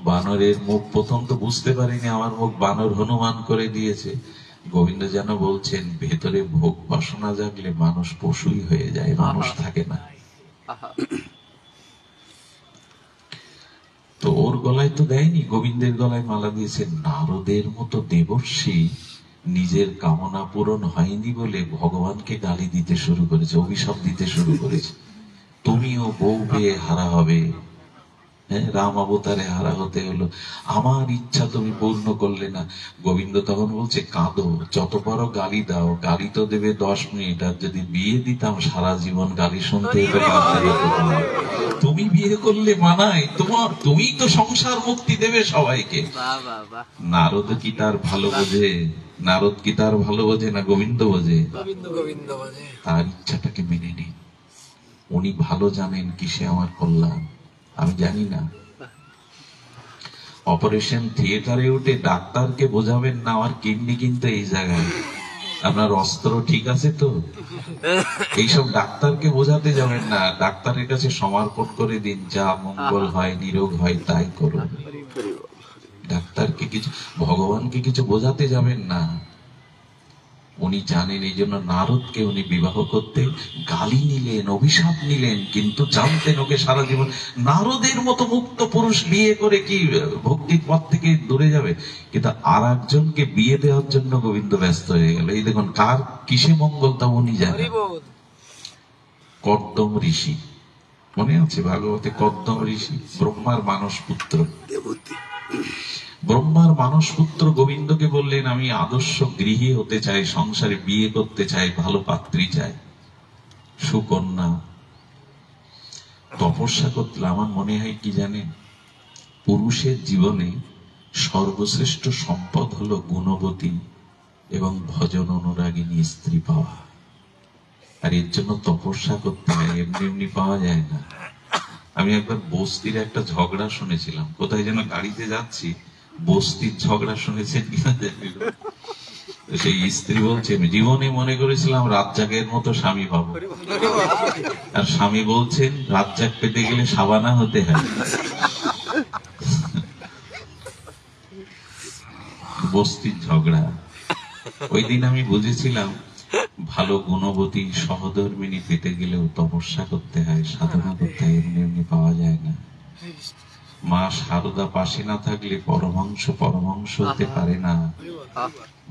বানরের মুখ প্রথম তো বুঝতে পারিনি আমার মুখ, বানর হনুমান করে দিয়েছে। গোবিন্দ যেন বলছেন, ভেতরে ভোগ বাসনা জাগলে মানুষ পশুই হয়ে যায়, মানুষ থাকে না। তো ওর গলায় তো দেয়নি, গোবিন্দের গলায় মালা দিয়েছেন। নারদের মতো দেবর্ষি নিজের কামনা পূরণ হয়নি বলে ভগবানকে গালি দিতে শুরু করেছে, অভিশাপ দিতে শুরু করেছে। তুমিও বউ পেয়ে হারা হবে, রাম অবতারে হারা হতে হলো, আমার ইচ্ছা তুমি পূর্ণ করলে না। গোবিন্দ তখন বলছে, কাঁদো, যত পারো গালি দাও, গালি তো দেবে 10 মিনিট, আর যদি বিয়ে দিতাম সারা জীবন গালি শুনতে হতো, কাঁদতে হতো। তুমি বিয়ে করলে মানায় তোমার, তুমি তো সংসার মুক্তি দেবে সবাইকে। নারদ কি তার ভালো বোঝে? নারদ কি তার ভালো বোঝে না গোবিন্দ বোঝে? তার ইচ্ছাটাকে মেনে নিন, উনি ভালো জানেন কিসে আমার কল্যাণ, আমি জানি না। অপারেশন থিয়েটারে উঠে ডাক্তারকে বোঝাবেন না আমার কিডনি কিন্তু এই জায়গায়, আপনার অস্ত্র ঠিক আছে তো, এইসব ডাক্তারকে বোঝাতে যাবেন না। ডাক্তারের কাছে সমর্পণ করে দিন, যা মঙ্গল হয় নিরোগ হয় তাই করুন। ডাক্তারকে কিছু, ভগবানকে কিছু বোঝাতে যাবেন না। উনি জানেন, এই জন্য নারদকে উনি বিবাহ করতে গালি নিলেন, অভিশাপ নিলেন, কিন্তু জানতেন ওকে সারা জীবন। নারদের মতো মুক্ত পুরুষ বিয়ে করে কি ভক্তির পথ থেকে দূরে যাবে? কিন্তু আর একজনকে বিয়ে দেওয়ার জন্য গোবিন্দ ব্যস্ত হয়ে গেল। এই দেখুন কার কিসে মঙ্গল তা উনি জানেন। কর্দম ঋষি, মনে আছে ভাগবতে? কর্দম ঋষি ব্রহ্মার মানস পুত্র। ব্রহ্মার মানস পুত্র গোবিন্দকে বললেন, আমি আদর্শ গৃহী হতে চাই, সংসারে বিয়ে করতে চাই, ভালো পাত্রী চাই, সুকন্যা। তপস্যা করতে, আমার মনে হয় কি জানেন, পুরুষের জীবনে সর্বশ্রেষ্ঠ সম্পদ হলো গুণবতী এবং ভজন অনুরাগিনী স্ত্রী পাওয়া। আর এর জন্য তপস্যা করতে হয়, এমনি এমনি পাওয়া যায় না। আমি একবার বস্তির একটা ঝগড়া শুনেছিলাম, কোথায় যেন গাড়িতে যাচ্ছি, বস্তির ঝগড়া শুনেছেন কিনা জানি না। সেই স্ত্রী বলছে, জীবনে মনে করেছিলাম রাজ্জাকের মতো স্বামী পাবো, আর স্বামী বলছেন রাজ্জাক পেতে গেলে সাবানা হতে হয়। বস্তির ঝগড়া। ওই দিন আমি বুঝেছিলাম, ভালো গুণবতী সহধর্মিনী পেতে গেলেও তপস্যা করতে হয়, সাধনা করতে হয়, এমনি এমনি পাওয়া যায় না। মা শারদা পাশে না থাকলে পরমাংশ হতে পারে না।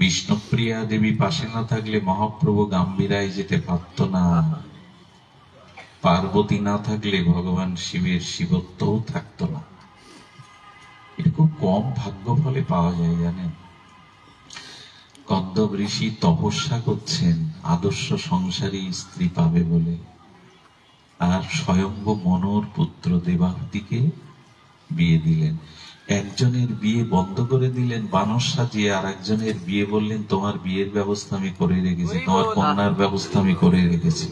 বিষ্ণুপ্রিয়া দেবী পাশে না থাকলে মহাপ্রভু গাম্ভীরায় যেতে পারত না। পার্বতী না থাকলে ভগবান শিবের শিবত্বও থাকতো না। এটা খুব কম ভাগ্য ফলে পাওয়া যায় জানেন। কদ্দব ঋষি তপস্যা করছেন আদর্শ সংসারী স্ত্রী পাবে বলে, আর স্বয়ম্ভ মনোর পুত্র দেবাহুতিকে বিয়ে দিলেন। একজনের বিয়ে বন্ধ করে দিলেন বানর সাজিয়ে, আর একজনের বিয়ে বললেন তোমার বিয়ের ব্যবস্থা আমি করে রেখেছি, তোমার কন্যার ব্যবস্থা আমি করে রেখেছি।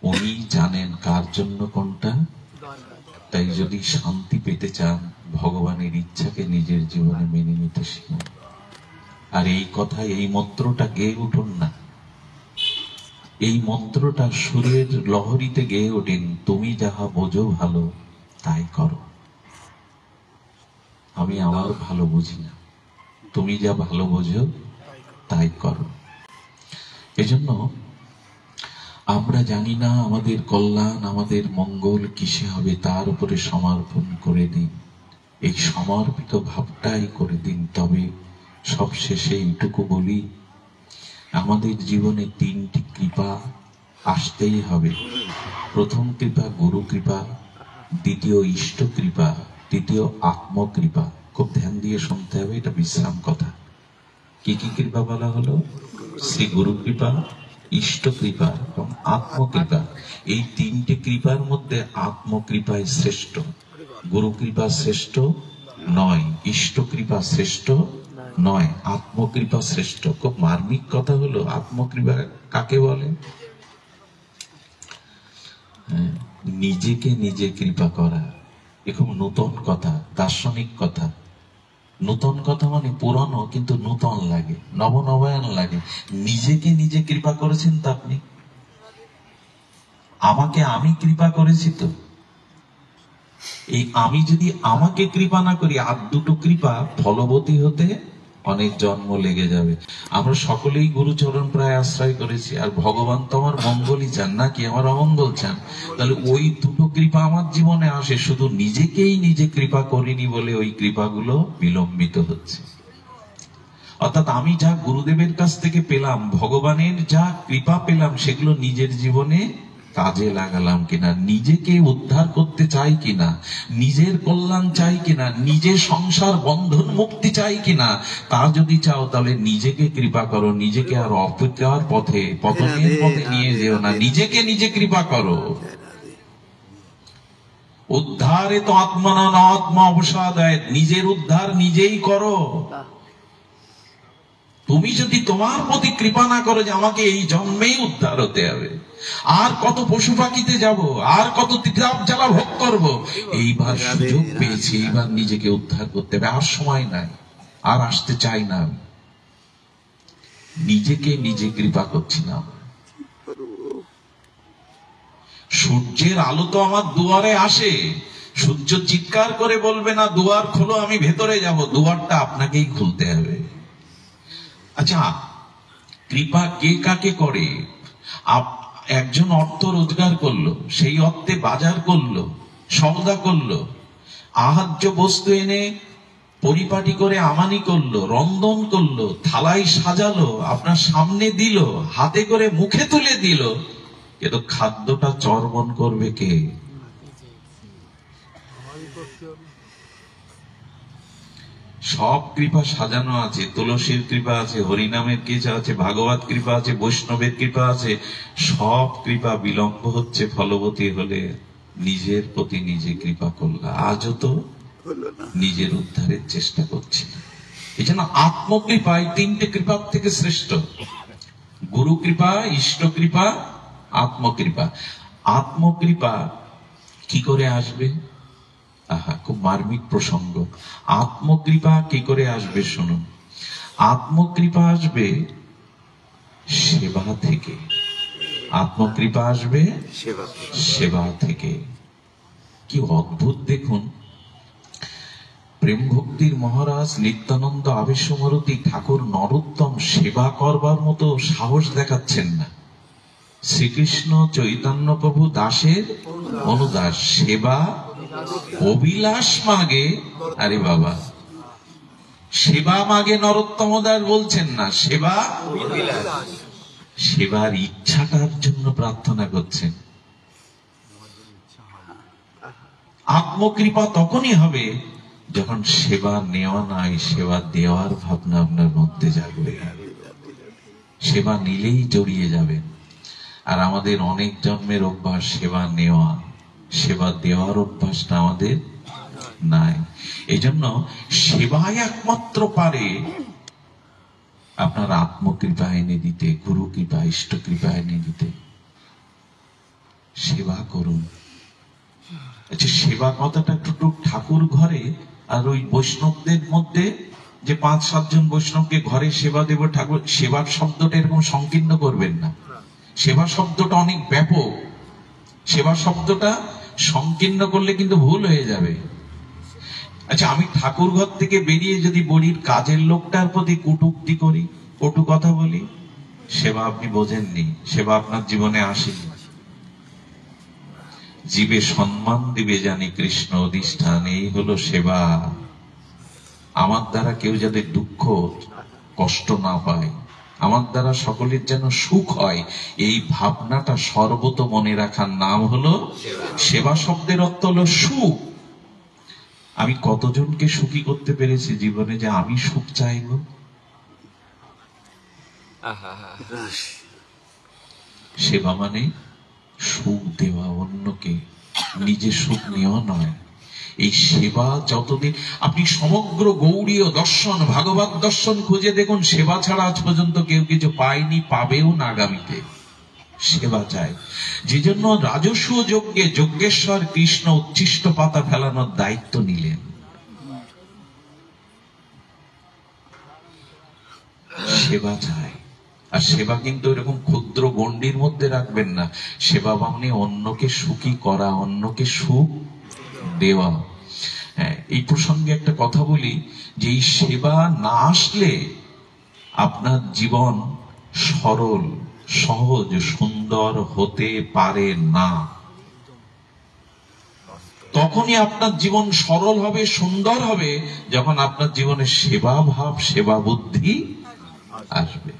উনি জানেন কার জন্য কোনটা। তাই যদি শান্তি পেতে চান, ভগবানের ইচ্ছাকে নিজের জীবনে মেনে নিতে শিখুন। আর এই কথা, এই মন্ত্রটা গেয়ে উঠুন না। এই মন্ত্রটা সুরের লহরীতে গেয়ে ওঠেন, তুমি যাহা বোঝো ভালো তাই করো। আমি আমার ভালো বুঝি না, তুমি যা ভালো বোঝো তাই করো। এজন্য আমরা জানি না আমাদের কল্যাণ, আমাদের মঙ্গল কিসে হবে, তার উপরে সমর্পণ করে দিন। এই সমর্পিত ভাবটাই করে দিন। তবে সবশেষে এইটুকু বলি, আমাদের জীবনে তিনটি কৃপা আসতেই হবে। প্রথম কৃপা গুরু কৃপা, দ্বিতীয় ইষ্ট কৃপা, তৃতীয় আত্মকৃপা। খুব ধ্যান দিয়ে শুনতে হবে, এটা বিশ্রাম কথা। কি কি কৃপা বলা হলো? শ্রী গুরু কৃপা, ইষ্ট কৃপা এবং আত্মকৃপা। এই তিনটি কৃপার মধ্যে আত্মকৃপাই শ্রেষ্ঠ। গুরু কৃপা শ্রেষ্ঠ নয়, ইষ্ট কৃপা শ্রেষ্ঠ নয়, আত্মকৃপা শ্রেষ্ঠ। খুব মার্মিক কথা হলো, আত্মকৃপা কাকে বলে? নিজেকে নিজে কৃপা করা। এ খুব নূতন কথা, দার্শনিক কথা। নূতন কথা মানে পুরানো কিন্তু নূতন লাগে, নবনবায়ন লাগে। নিজেকে নিজে কৃপা করেছেন তো আপনি, আমাকে আমি কৃপা করেছি তো। এই আমি যদি আমাকে কৃপা না করি, আর দুটো কৃপা ফলবতী হতে অনেক জন্ম লেগে যাবে। আমরা সকলেই গুরুচরণ প্রায় আশ্রয় করেছি, আর ভগবান তো আমার মঙ্গলই চান, নাকি আমার অমঙ্গল চান? তাহলে ওই দুটো কৃপা আমার জীবনে আসে, শুধু নিজেকেই নিজে কৃপা করিনি বলে ওই কৃপাগুলো বিলম্বিত হচ্ছে। অর্থাৎ আমি যা গুরুদেবের কাছ থেকে পেলাম, ভগবানের যা কৃপা পেলাম, সেগুলো নিজের জীবনে কাজে লাগালাম কিনা, নিজেকে উদ্ধার করতে চাই কিনা, নিজের কল্যাণ চাই কিনা, নিজের সংসার বন্ধন মুক্তি চাই কিনা, তা যদি চাও তাহলে নিজেকে কৃপা করো। নিজেকে আর অপেক্ষার পথে, পতনের পথে নিয়ে যেও না, নিজেকে নিজে কৃপা করো। উদ্ধারে তো আত্মনা না আত্মা অবসাদায়, নিজের উদ্ধার নিজেই করো। তুমি যদি তোমার প্রতি কৃপা না করো যে আমাকে এই জন্মেই উদ্ধার হতে হবে, আর কত পশু পাখিতে যাব, আর কত তীর্থ জ্বালা ভোগ করবো, এইবার সুযোগ পেয়েছি, এইবার নিজেকে উদ্ধার করতে হবে, আর সময় নাই, আর আসতে চাই না। আমি নিজেকে নিজে কৃপা করছি না। সূর্যের আলো তো আমার দুয়ারে আসে, সূর্য চিৎকার করে বলবে না দুয়ার খোলো আমি ভেতরে যাব, দুয়ারটা আপনাকেই খুলতে হবে। আচ্ছা, কৃপা কে কাকে করে? একজন অর্থ রোজগার করলো, সেই অর্থে বাজার করলো, সওদা করলো, আহার্য বস্তু এনে পরিপাটি করে আমানি করলো, রন্ধন করলো, থালায় সাজালো, আপনার সামনে দিল, হাতে করে মুখে তুলে দিল, কিন্তু খাদ্যটা চর্বণ করবে কে? সব কৃপা সাজানো আছে, তুলসীর কৃপা আছে, হরিনামের কৃপা আছে, ভাগবত কৃপা আছে, বৈষ্ণবের কৃপা আছে। সব কৃপা বিলম্ব হচ্ছে ফলবতী হলে নিজের প্রতি নিজে কৃপা করলা। আজও তো নিজের উদ্ধারের চেষ্টা করছি। এই জন্য আত্মকৃপা এই তিনটে কৃপার থেকে শ্রেষ্ঠ। গুরু কৃপা, ইষ্ট কৃপা, আত্মকৃপা। আত্মকৃপা কি করে আসবে? আহা, খুব মার্মিক প্রসঙ্গ। আত্মকৃপা কি করে আসবে শুনুন। আত্মকৃপা আসবে সেবা থেকে। আত্মকৃপা আসবে সেবা থেকে। কি অদ্ভুত দেখুন, প্রেম ভক্তির মহারাজ নিত্যানন্দ আবেশমারতী ঠাকুর নরোত্তম সেবা করবার মতো সাহস দেখাচ্ছেন না। শ্রীকৃষ্ণ চৈতন্য প্রভু দাসের অনুদাস, সেবা অবিলাস মাগে। আরে বাবা, সেবা মাগে নরোত্তম দাস বলছেন না, সেবা সেবার ইচ্ছাটার জন্য প্রার্থনা করছেন। আত্মকৃপা তখনই হবে যখন সেবা নেওয়া নাই, সেবা দেওয়ার ভাবনা আপনার মধ্যে জাগবে। সেবা নিলেই জড়িয়ে যাবেন। আর আমাদের অনেক জন্মের অভ্যাস সেবা নেওয়া, সেবা দেওয়ার অভ্যাসটা আমাদের নাই। এই জন্য সেবায় একমাত্র পারে আপনার আত্মকৃপা এনে দিতে, গুরু কৃপা, ইষ্ট কৃপা এনে দিতে। সেবা করুন। আচ্ছা, সেবা কথাটা একটু ঠাকুর ঘরে আর ওই বৈষ্ণবদের মধ্যে যে 5-7 জন বৈষ্ণবকে ঘরে সেবা দেব ঠাকুর, সেবার শব্দটা এরকম সংকীর্ণ করবেন না। সেবা শব্দটা অনেক ব্যাপক। সেবা শব্দটা সংকীর্ণ করলে কিন্তু ভুল হয়ে যাবে। আচ্ছা, আমি ঠাকুর ঘর থেকে বেরিয়ে যদি বলির কাজের লোকটার প্রতি কটূক্তি করি, কটু কথা বলি, সেবা আপনি বোঝেননি, সেবা আপনার জীবনে আসেনি। জীবে সম্মান দিবে জানি কৃষ্ণ অধিষ্ঠান, এই হলো সেবা। আমার দ্বারা কেউ যাতে দুঃখ কষ্ট না পায়, আমার দ্বারা সকলের যেন সুখ হয়, এই ভাবনাটা সর্বত মনে রাখার নাম হলো সেবা। শব্দের অর্থ হলো সুখ। আমি কতজনকে সুখী করতে পেরেছি জীবনে যে আমি সুখ চাইব? সেবা মানে সুখ দেওয়া অন্যকে, নিজে সুখ নেওয়া নয়। এই সেবা যতদিন আপনি সমগ্র গৌড়ীয় দর্শন, ভাগবত দর্শন খুঁজে দেখুন, সেবা ছাড়া আজ পর্যন্ত কেউ কিছু পায়নি, পাবেও না আগামীতে। সেবা চায়। যে জন্য রাজস্ব যজ্ঞে যজ্ঞেশ্বর কৃষ্ণ উচ্ছিষ্ট পাতা ফেলানোর দায়িত্ব নিলেন। সেবা চায়। আর সেবা কিন্তু এরকম ক্ষুদ্র গণ্ডির মধ্যে রাখবেন না। সেবা মানে অন্যকে সুখী করা, অন্যকে সুখ দেওয়া। হ্যাঁ, এই প্রসঙ্গে একটা কথা বলি যে এই সেবা না আসলে আপনার জীবন সরল, সহজ, সুন্দর হতে পারে না। তখনই আপনার জীবন সরল হবে, সুন্দর হবে, যখন আপনার জীবনে সেবা ভাব, সেবা বুদ্ধি আসবে।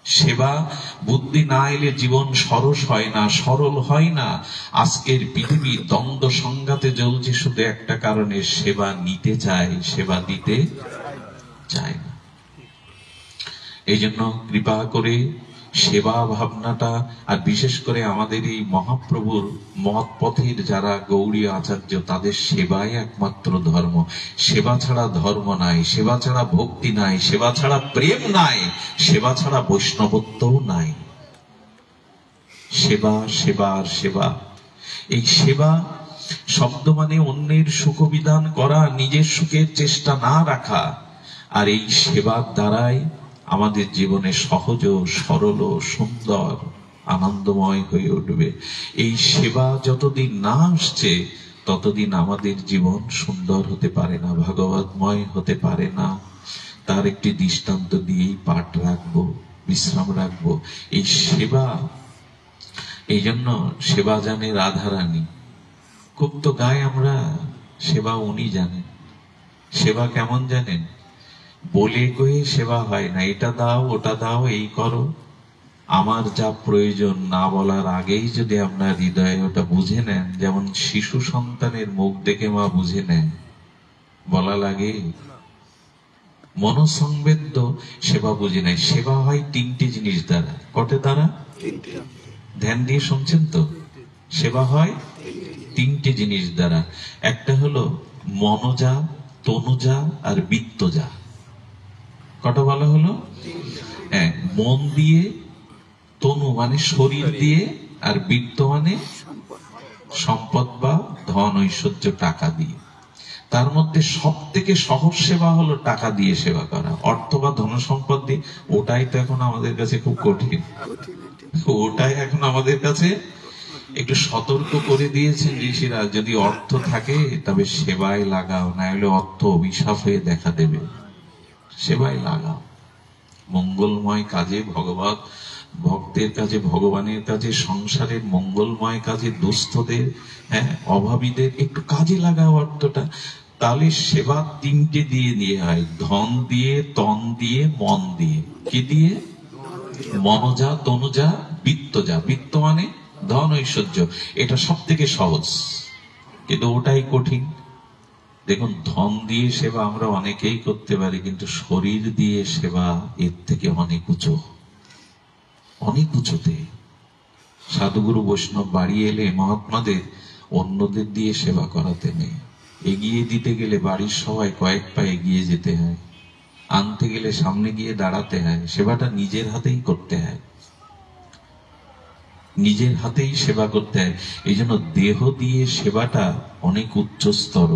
সেবা বুদ্ধি না এলে জীবন সরস হয় না, সরল হয় না। আজকের পৃথিবী দ্বন্দ্ব সংঘাতে জ্বলছে শুধু একটা কারণে, সেবা নিতে চায়, সেবা দিতে চায় না। এই জন্য কৃপা করে সেবা ভাবনাটা, আর বিশেষ করে আমাদের এই মহাপ্রভুর মহৎ পথের যারা গৌড়ীয় আচার্য, তাদের সেবাই একমাত্র ধর্ম। সেবা ছাড়া ধর্ম নাই, সেবা ছাড়া ভক্তি নাই, সেবা ছাড়া প্রেম নাই, সেবা ছাড়া বৈষ্ণবত্বও নাই। সেবা, সেবা আর সেবা। এই সেবা শব্দ মানে অন্যের সুখ বিধান করা, নিজের সুখের চেষ্টা না রাখা। আর এই সেবার দ্বারাই আমাদের জীবনে সহজ, সরল, সুন্দর, আনন্দময় হয়ে উঠবে। এই সেবা যতদিন না আসছে ততদিন আমাদের জীবন সুন্দর হতে পারে না, ভাগবতময় হতে পারে না। তার একটি দৃষ্টান্ত দিয়েই পাঠ রাখবো, বিশ্রাম রাখবো। এই সেবা, এই জন্য সেবা জানে রাধারানী। খুব তো গায়ে আমরা সেবা, উনি জানেন। সেবা কেমন জানেন? বলে কয়ে সেবা হয় না, এটা দাও ওটা দাও এই করো। আমার যা প্রয়োজন না বলার আগেই যদি আপনার হৃদয়ে ওটা বুঝে নেন, যেমন শিশু সন্তানের মুখ দেখে মা বুঝে নেন, বলা লাগে। মনোসংবেদ্য সেবা বুঝে নেয়। সেবা হয় তিনটি জিনিস দ্বারা। কটে দ্বারা? ধ্যান দিয়ে শুনছেন তো? সেবা হয় তিনটি জিনিস দ্বারা। একটা হলো মনোজা, তনুজা আর বিত্তজা। কটা বলা হলো? হ্যাঁ, মন দিয়ে, তনু মানে শরীর দিয়ে, আর বিত্ত মানে সম্পদ বা ধন ঐশ্বর্য, টাকা দিয়ে। তার মধ্যে সব থেকে সহজ সেবা হলো টাকা দিয়ে সেবা করা, অর্থ বা ধন সম্পদ দিয়ে। ওটাই তো এখন আমাদের কাছে খুব কঠিন। ওটাই এখন আমাদের কাছে একটু সতর্ক করে দিয়েছেন ঋষিরা, যদি অর্থ থাকে তবে সেবায় লাগাও, না হলে অর্থ অভিশাপ হয়ে দেখা দেবে। সেবায় লাগাও, মঙ্গলময় কাজে, ভগবত ভক্তের কাজে, ভগবানের কাজে, সংসারের মঙ্গলময় কাজে, দুস্থদের, অভাবীদের একটু কাজে লাগাও অর্থটা। তাহলে সেবা তিনটে দিয়ে দিয়ে হয়, ধন দিয়ে, তন দিয়ে, মন দিয়ে। কি দিয়ে? মনোজা, তনুজা, বিত্তজা। বিত্ত মানে ধন ঐশ্বর্য। এটা সব থেকে সহজ, কিন্তু ওটাই কঠিন। দেখুন, ধন দিয়ে সেবা আমরা অনেকেই করতে পারি, কিন্তু শরীর দিয়ে সেবা এর থেকে অনেক উঁচু, অনেক উঁচুতে। সাধুগুরু বৈষ্ণব বাড়ি এলে মহাত্মাদের অন্যদের দিয়ে সেবা করাতে নেই। এগিয়ে দিতে গেলে বাড়ির সবাই কয়েক পা এগিয়ে যেতে হয়, আনতে গেলে সামনে গিয়ে দাঁড়াতে হয়। সেবাটা নিজের হাতেই করতে হয়, নিজের হাতেই সেবা করতে হয়। এই জন্য দেহ দিয়ে সেবাটা অনেক উচ্চ স্তর।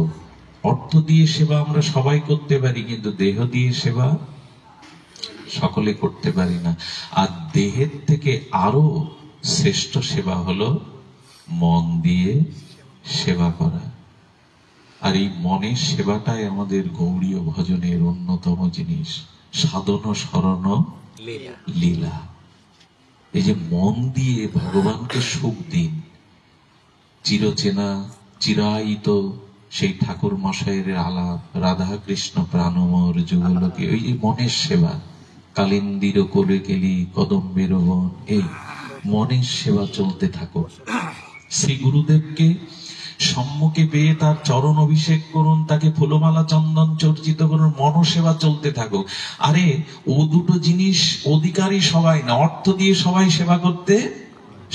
অর্থ দিয়ে সেবা আমরা সবাই করতে পারি, কিন্তু দেহ দিয়ে সেবা সকলে করতে পারি না। আর দেহের থেকে আরো শ্রেষ্ঠ সেবা হলো মন দিয়ে সেবা করা। আর এই মনের সেবাটাই আমাদের গৌড়ীয় ভজনের অন্যতম জিনিস, সাধন শরণ লীলা। এই যে মন দিয়ে ভগবানকে সুখ দিন, চিরচেনা চিরায়িত সেই ঠাকুর মশাইয়ের আলাপ, রাধা কৃষ্ণ প্রাণমোর যুগলকে, ওই যে মনের সেবা। কালিন্দির কোলে কেলি কদম্বের বন, এই মনের সেবা চলতে থাকো। শ্রী গুরুদেবকে সম্মুখে পেয়ে তার চরণ অভিষেক করুন, তাকে ফুলমালা চন্দন চর্চিত করুন, মনসেবা চলতে থাকো। আরে ও দুটো জিনিস অধিকারী সবাই না। অর্থ দিয়ে সবাই সেবা করতে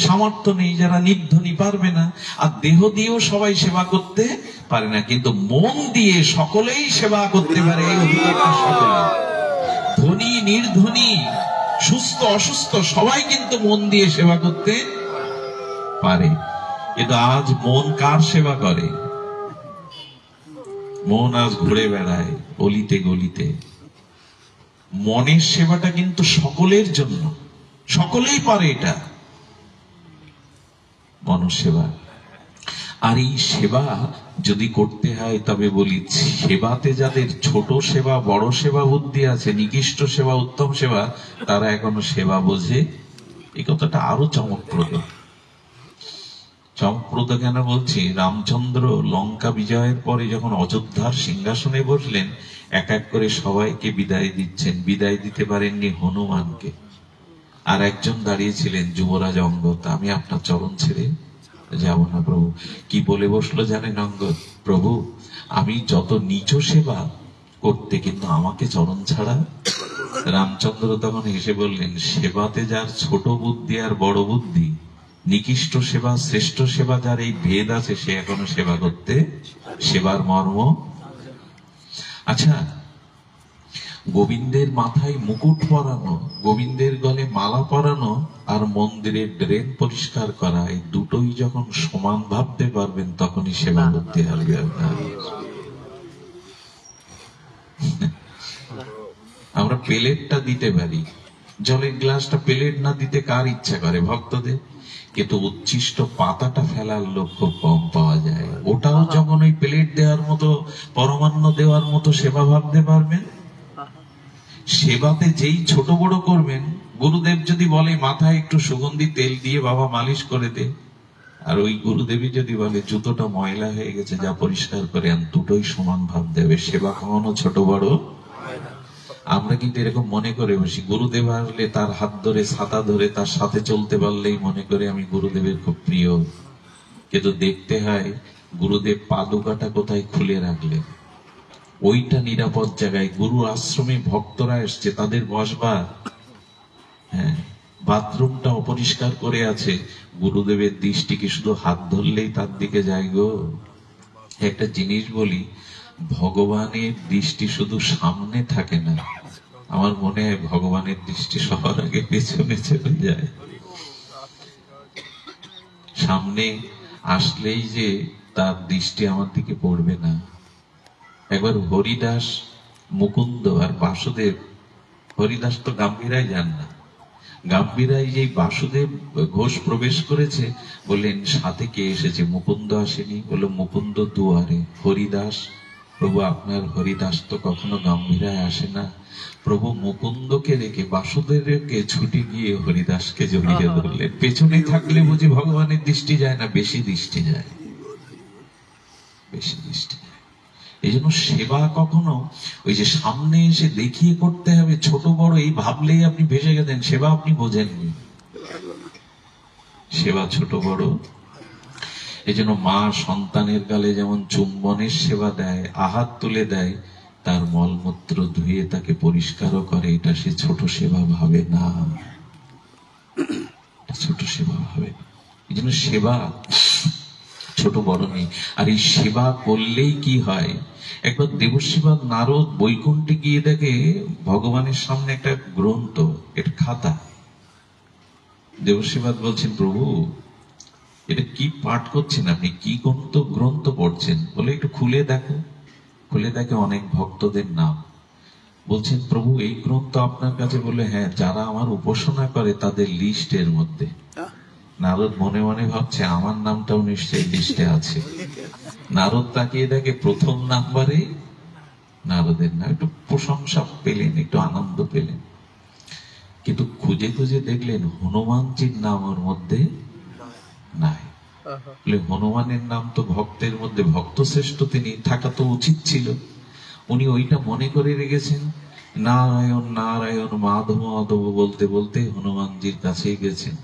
সামর্থ্য নেই, যারা নির্ধনী পারবে না। আর দেহ দিয়েও সবাই সেবা করতে পারে না, কিন্তু মন দিয়ে সকলেই সেবা করতে পারে। এই অধিকারটা সকলে, ধনী নির্ধনী, সুস্থ অসুস্থ, সবাই কিন্তু মন দিয়ে সেবা করতে পারে। কিন্তু আজ মন কার সেবা করে? মন আজ ঘুরে বেড়ায় অলিতে গলিতে। মনের সেবাটা কিন্তু সকলের জন্য, সকলেই পারে এটা, মনসেবা। আর এই সেবা যদি করতে হয়, তবে বলি, সেবাতে যাদের ছোট সেবা, বড় সেবা বুদ্ধি আছে, নিকৃষ্ট সেবা, উত্তম সেবা, তারা এখনো সেবা বোঝে। এই কথাটা আরো চমকপ্রদ। চমকপ্রদ কেন বলছি? রামচন্দ্র লঙ্কা বিজয়ের পরে যখন অযোধ্যার সিংহাসনে বসলেন, এক এক করে সবাইকে বিদায় দিচ্ছেন। বিদায় দিতে পারেননি হনুমানকে। আর একজন দাঁড়িয়েছিলেন যুবরাজ অঙ্গদ, আমি আপনার চরণ ছেড়ে যাব না প্রভু। কি বলে বসলো জানেন অঙ্গদ? প্রভু, আমি যত নিচ সেবা করতে, কিন্তু আমাকে চরণ ছাড়া। রামচন্দ্র তখন হেসে বললেন, সেবাতে যার ছোট বুদ্ধি আর বড় বুদ্ধি, নিকৃষ্ট সেবা শ্রেষ্ঠ সেবা যার এই ভেদ আছে, সে এখনো সেবা করতে, সেবার মর্ম। আচ্ছা, গোবিন্দের মাথায় মুকুট পরানো, গোবিন্দের গলে মালা পরানো, আর মন্দিরের ড্রেন পরিষ্কার করা, এই দুটোই যখন সমান ভাবতে পারবেন, তখনই সেবা করতে হবে আপনার। আমরা প্লেটটা দিতে পারি, জলের গ্লাসটা প্লেট না দিতে কার ইচ্ছা করে? ভক্তদের। কিন্তু উচ্ছিষ্ট পাতাটা ফেলার লোক খুব কম পাওয়া যায়। ওটাও যখন ওই প্লেট দেওয়ার মতো, পরমান্ন দেওয়ার মতো সেবা ভাবতে পারবেন, সেবাতে যেই ছোট বড় করবেন, গুরুদেব যদি বলে মাথায় একটু সুগন্ধি তেল দিয়ে বাবা মালিশ করে দে, আর ওই গুরুদেবী যদি বলে জুতোটা ময়লা হয়ে গেছে যা পরিষ্কার করে আন, দুটোই সমান ভাব দেবে। সেবা কখনো ছোট বড়। আমরা কিন্তু এরকম মনে করে বসি, গুরুদেব আসলে তার হাত ধরে ছাতা ধরে তার সাথে চলতে পারলেই মনে করে আমি গুরুদেবের খুব প্রিয়। কিন্তু দেখতে হয় গুরুদেব পাদুকাটা কোথায় খুলে রাখলেন, ওইটা নিরাপদ জায়গায়। গুরু আশ্রমে ভক্তরা এসছে, তাদের বসবার, হ্যাঁ, বাথরুমটা অপরিষ্কার করে আছে, গুরুদেবের দৃষ্টি কি শুধু হাত ধরলেই তার দিকে যায় গো? একটা জিনিস বলি, ভগবানের দৃষ্টি শুধু সামনে থাকে না, আমার মনে হয় ভগবানের দৃষ্টি সবার আগে পেছনে চলে যায়। সামনে আসলেই যে তার দৃষ্টি আমার দিকে পড়বে না। একবার হরিদাস, মুকুন্দ আর বাসুদেব, হরিদাস তো গাম্ভীরায় যান না, গাম্ভীরায় যে বাসুদেব ঘোষ প্রবেশ করেছে, বললেন সাথে কে এসেছে? মুকুন্দ আসেনি। বলল মুকুন্দ দুয়ারে। হরিদাস, প্রভু আপনার হরিদাস তো কখনো গাম্ভীরায় আসে না। প্রভু মুকুন্দকে রেখে বাসুদেবকে ছুটে গিয়ে হরিদাসকে জড়িয়ে ধরলেন। পেছনে থাকলে বুঝি ভগবানের দৃষ্টি যায় না? বেশি দৃষ্টি যায়, বেশি দৃষ্টি যায়। এই জন্য সেবা কখনো ওই যে সামনে এসে দেখিয়ে করতে হবে, ছোট বড় এই ভাবলেই আপনি ভেসে গেছেন, সেবা আপনি বোঝেননি। সেবা ছোট বড়। এই জন্য মা সন্তানের গালে যেমন চুম্বনের সেবা দেয়, আহাত তুলে দেয়, তার মলমূত্র ধুয়ে তাকে পরিষ্কারও করে, এটা সে ছোট সেবা ভাবে না, ছোট সেবা ভাবে না। এই জন্য সেবা ছোট বড় নেই। আর এই সেবা করলেই কি হয়, একবার দেবশিবাদ নারদ বৈকুণ্ঠে গিয়ে দেখে ভগবানের সামনে একটা গ্রন্থ, একটা খাতা। দেবশিবাদ বলছেন, প্রভু এটা কি পাঠ করছেন আপনি, কি গ্রন্থ পড়ছেন? বলে একটু খুলে দেখো। খুলে দেখে অনেক ভক্তদের নাম। বলছেন, প্রভু এই গ্রন্থ আপনার কাছে? বলে হ্যাঁ, যারা আমার উপাসনা করে তাদের লিস্টের মধ্যে। নারদ মনে মনে ভাবছে আমার নামটাও নিশ্চয়ই লিস্টে আছে। নারদ তাকিয়ে দেখে প্রথম নাম্বারে নারদের নাম। একটু প্রশংসা পেলেন, একটু আনন্দ পেলেন, কিন্তু খুঁজে খুঁজে দেখলেন হনুমানজির নাম ওর মধ্যে নাই। হনুমানের নাম তো ভক্তের মধ্যে ভক্ত শ্রেষ্ঠ, তিনি থাকা তো উচিত ছিল। উনি ওইটা মনে করে রেখেছেন। নারায়ণ নারায়ণ মাধব মাধব বলতে বলতে হনুমানজির কাছেই গেছেন।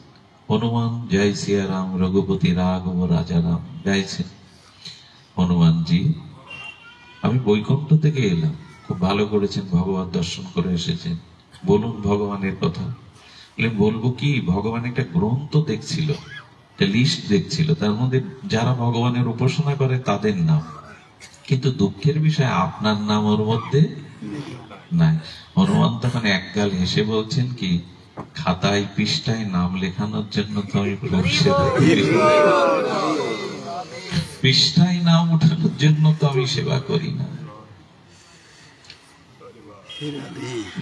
হনুমান জয় সিয়ারাম রঘুপতি রাঘব রাজারাম গাইছেন। হনুমানজি, আমি বৈকুণ্ঠ থেকে এলাম, খুব ভালো করেছেন, ভগবান দর্শন করে এসেছেন, বলুন ভগবানের কথা। বলবো কি, ভগবান একটা গ্রন্থ দেখছিল, একটা লিস্ট দেখছিল, তার মধ্যে যারা ভগবানের উপাসনা করে তাদের নাম, কিন্তু দুঃখের বিষয় আপনার নাম ওর মধ্যে নাই। হনুমান তখন একগাল হেসে বলছেন কি, খাতায় পৃষ্ঠায় নাম লেখানোর জন্য তো আমি পৃষ্ঠায় নাম উঠানোর জন্য তো আমি সেবা করি না।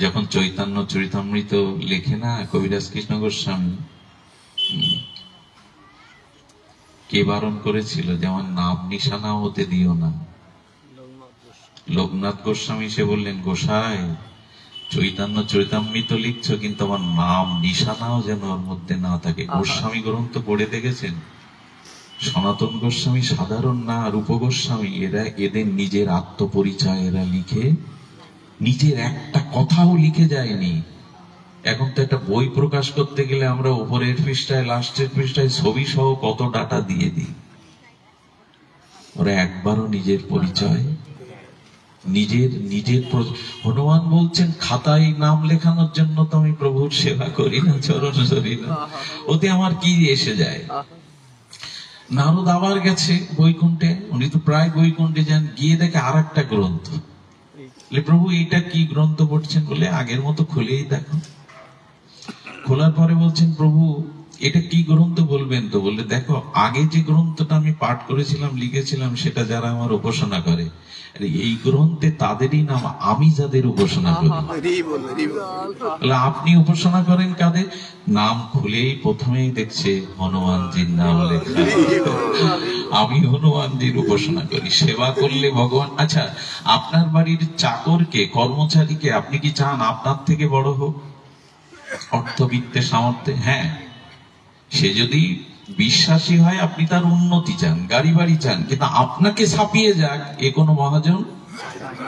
যখন চৈতন্য চরিতামৃত লেখে না কবিরাজ কৃষ্ণ গোস্বামী, কে বারণ করেছিল যে আমার নাম নিশানা হতে দিও না? লোকনাথ গোস্বামী সে বললেন, গোসাই চৈতন্য চরিতামৃত লিখছো, কিন্তু আমার নাম নিশানাও যেন ওর মধ্যে না থাকে। গোস্বামী গ্রন্থ পড়ে দেখেছেন? সনাতন গোস্বামী সাধারণ না, রূপ গোস্বামী, এরা এদের নিজের আত্মপরিচয় এরা লিখে, নিজের একটা কথাও লিখে যায়নি। এখন তো একটা বই প্রকাশ করতে গেলে আমরা উপরের পৃষ্ঠায় লাস্টের পৃষ্ঠায় ছবি সহ কত ডাটা দিয়ে দিই। ওরা একবারও নিজের পরিচয়, নিজের হনুমান বলছেন, খাতায় নাম লেখানোর জন্য তো আমি প্রভুর সেবা করি না, চরণ ধরি না, ওতে আমার কি এসে যায়? নারদ আবার গেছে বৈকুণ্ঠে, উনি তো প্রায় বৈকুণ্ঠে যান, গিয়ে দেখে আর একটা গ্রন্থ। প্রভু এটা কি গ্রন্থ পড়ছেন? বলে আগের মতো খুলেই দেখো। খোলার পরে বলছেন, প্রভু এটা কি গ্রন্থ বলবেন তো? বললে দেখো, আগে যে গ্রন্থটা আমি পাঠ করেছিলাম লিখেছিলাম সেটা যারা আমার উপাসনা করে, এই গ্রন্থে তাদেরই নাম, আমি যাদের উপাসনা করি। আপনি উপাসনা করেন কাদের? নাম খুলেই প্রথমেই দেখছে হনুমানজির নাম লেখা। আমি হনুমানজির উপাসনা করি, সেবা করলে ভগবান। আচ্ছা, আপনার বাড়ির চাকরকে, কর্মচারীকে আপনি কি চান আপনার থেকে বড় হোক অর্থবিত্তের সামর্থ্যে? হ্যাঁ, সে যদি বিশ্বাসী হয় আপনি তার উন্নতি চান, গাড়ি বাড়ি চান, কিন্তু আপনাকে ছাপিয়ে যাক এ কোনো মহাজন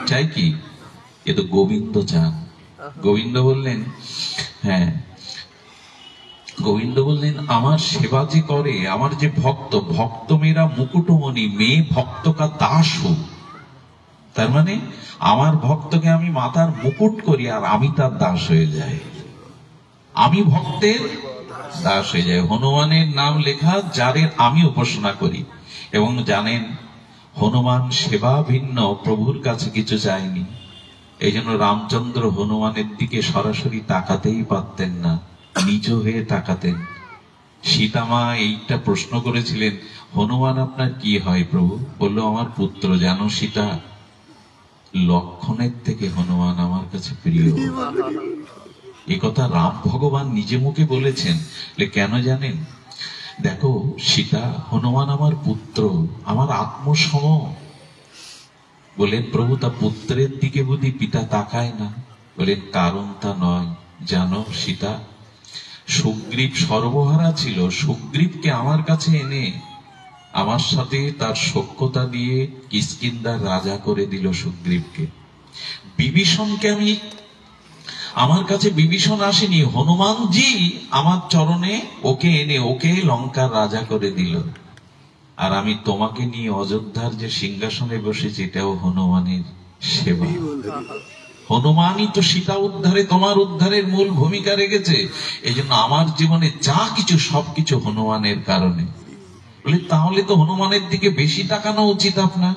চাই কি? এ তো গোবিন্দ চান। গোবিন্দ বললেন, হ্যাঁ, গোবিন্দ বললেন আমার সেবা যে করে, আমার যে ভক্ত, ভক্ত মেয়েরা মুকুটমণি, মেয়ে ভক্ত কা দাস হোক। তার মানে আমার ভক্তকে আমি মাথার মুকুট করি আর আমি তার দাস হয়ে যাই, আমি ভক্তের দাস হয়ে যায়। হনুমানের নাম লেখা যারে আমি উপাসনা করি। এবং জানেন, হনুমান সেবা ভিন্ন প্রভুর কাছে কিছু চায়নি। এই জন্য রামচন্দ্র হনুমানের দিকে সরাসরি তাকাতেই পারতেন না, নিজ হয়ে তাকাতেন। সীতামা এইটা প্রশ্ন করেছিলেন, হনুমান আপনার কি হয় প্রভু? বললো, আমার পুত্র। জানো সীতা, লক্ষণের থেকে হনুমান আমার কাছে প্রিয়। এ কথা রাম ভগবান নিজে মুখে বলেছেন। কেন জানেন? দেখো সীতা, হনুমান আমার পুত্র, আমার আত্মসম। বলেন, প্রভু তা পুত্রের দিকে বুঝি পিতা তাকায় না? বলেন, কারণ তা নয়। জানো সীতা, সুগ্রীব সর্বহারা ছিল, সুগ্রীবকে আমার কাছে এনে আমার সাথে তার সখ্যতা দিয়ে কিষ্কিন্ধার রাজা করে দিল সুগ্রীবকে। বিভীষণকে আমি, আমার কাছে বিভীষণ আসেনি, হনুমানজি আমার চরণে ওকে এনে ওকে লঙ্কার রাজা করে দিল। আর আমি তোমাকে নিয়ে অযোধ্যার যে সিংহাসনে বসেছি, এটাও হনুমানের সেবা। হনুমানই তো সীতা উদ্ধারে, তোমার উদ্ধারের মূল ভূমিকা রেখেছে। এই জন্য আমার জীবনে যা কিছু সবকিছু হনুমানের কারণে। বলে, তাহলে তো হনুমানের দিকে বেশি তাকানো উচিত আপনার,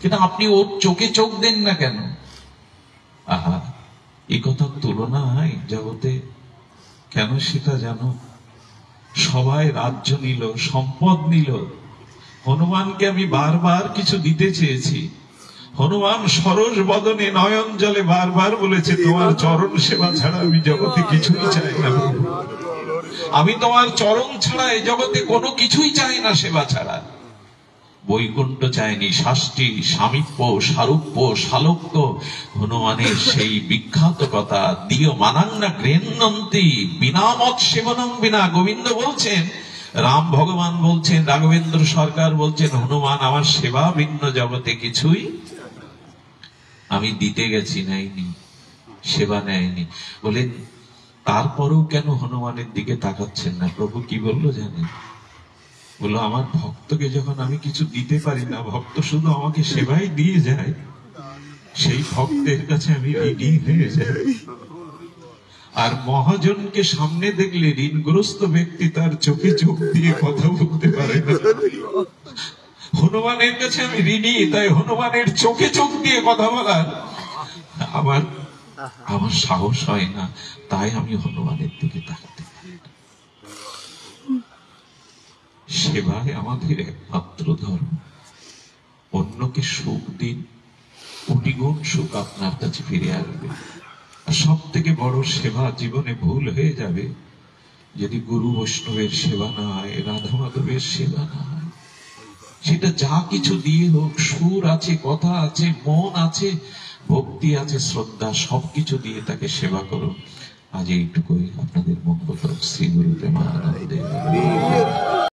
কিন্তু আপনি ওর চোখে চোখ দেন না কেন? আহা, এই কথার তুলনা হয় জগতে? কেন সেটা জানো? সবাই রাজ্য নিল, সম্পদ নিল, হনুমানকে আমি বারবার কিছু দিতে চেয়েছি। হনুমান সরস বদনে নয়ন জলে বারবার বলেছে, তোমার চরণ সেবা ছাড়া আমি জগতে কিছুই চাই না। আমি তোমার চরণ ছাড়া এই জগতে কোনো কিছুই চাই না, সেবা ছাড়া। বৈকুণ্ঠ চাইনি, শাস্তি, সামীপ্য, সারূপ্য, শালোক্য, হনুমানের সেই বিখ্যাত কথা, দিও মানাংনা গৃহ্ণন্তি বিনামত সেবনং বিনা। গোবিন্দ বলছেন, রাম ভগবান বলছেন, রাঘবেন্দ্র সরকার বলছেন, হনুমান আমার সেবা ভিন্ন জগতে কিছুই আমি দিতে গেছি, নেয়নি, সেবা নেয়নি। বলেন, তারপরেও কেন হনুমানের দিকে তাকাচ্ছেন না? প্রভু কি বললো জানেন? বললো, আমার ভক্তকে যখন আমি কিছু দিতে পারি না, ভক্ত শুধু আমাকে সেবাই দিয়ে যায়, সেই ভক্তের কাছে আমি ঋণী হয়ে যাই। আর মহাজনকে সামনে দেখলে ঋণগ্রস্ত ব্যক্তি তার চোখে চোখ দিয়ে কথা বলতে পারে না। হনুমানের কাছে আমি ঋণী, তাই হনুমানের চোখে চোখ দিয়ে কথা বলার আমার সাহস হয় না, তাই আমি হনুমানের দিকে তাকাতে পারি না। সেবাই আমাদের একমাত্র ধর্ম। অন্যকে সুখ দিন, কোটি গুণ সুখ আপনার কাছে ফিরে আসবে। আর সব থেকে বড় সেবা জীবনে ভুল হয়ে যাবে যদি গুরু বৈষ্ণবের সেবা না হয়, রাধা মাধবের সেবা না হয়। সেটা যা কিছু দিয়ে হোক, সুর আছে, কথা আছে, মন আছে, ভক্তি আছে, শ্রদ্ধা, সবকিছু দিয়ে তাকে সেবা করো। আজ এইটুকুই। আপনাদের মঙ্গল হোক। শ্রী গুরুদেব।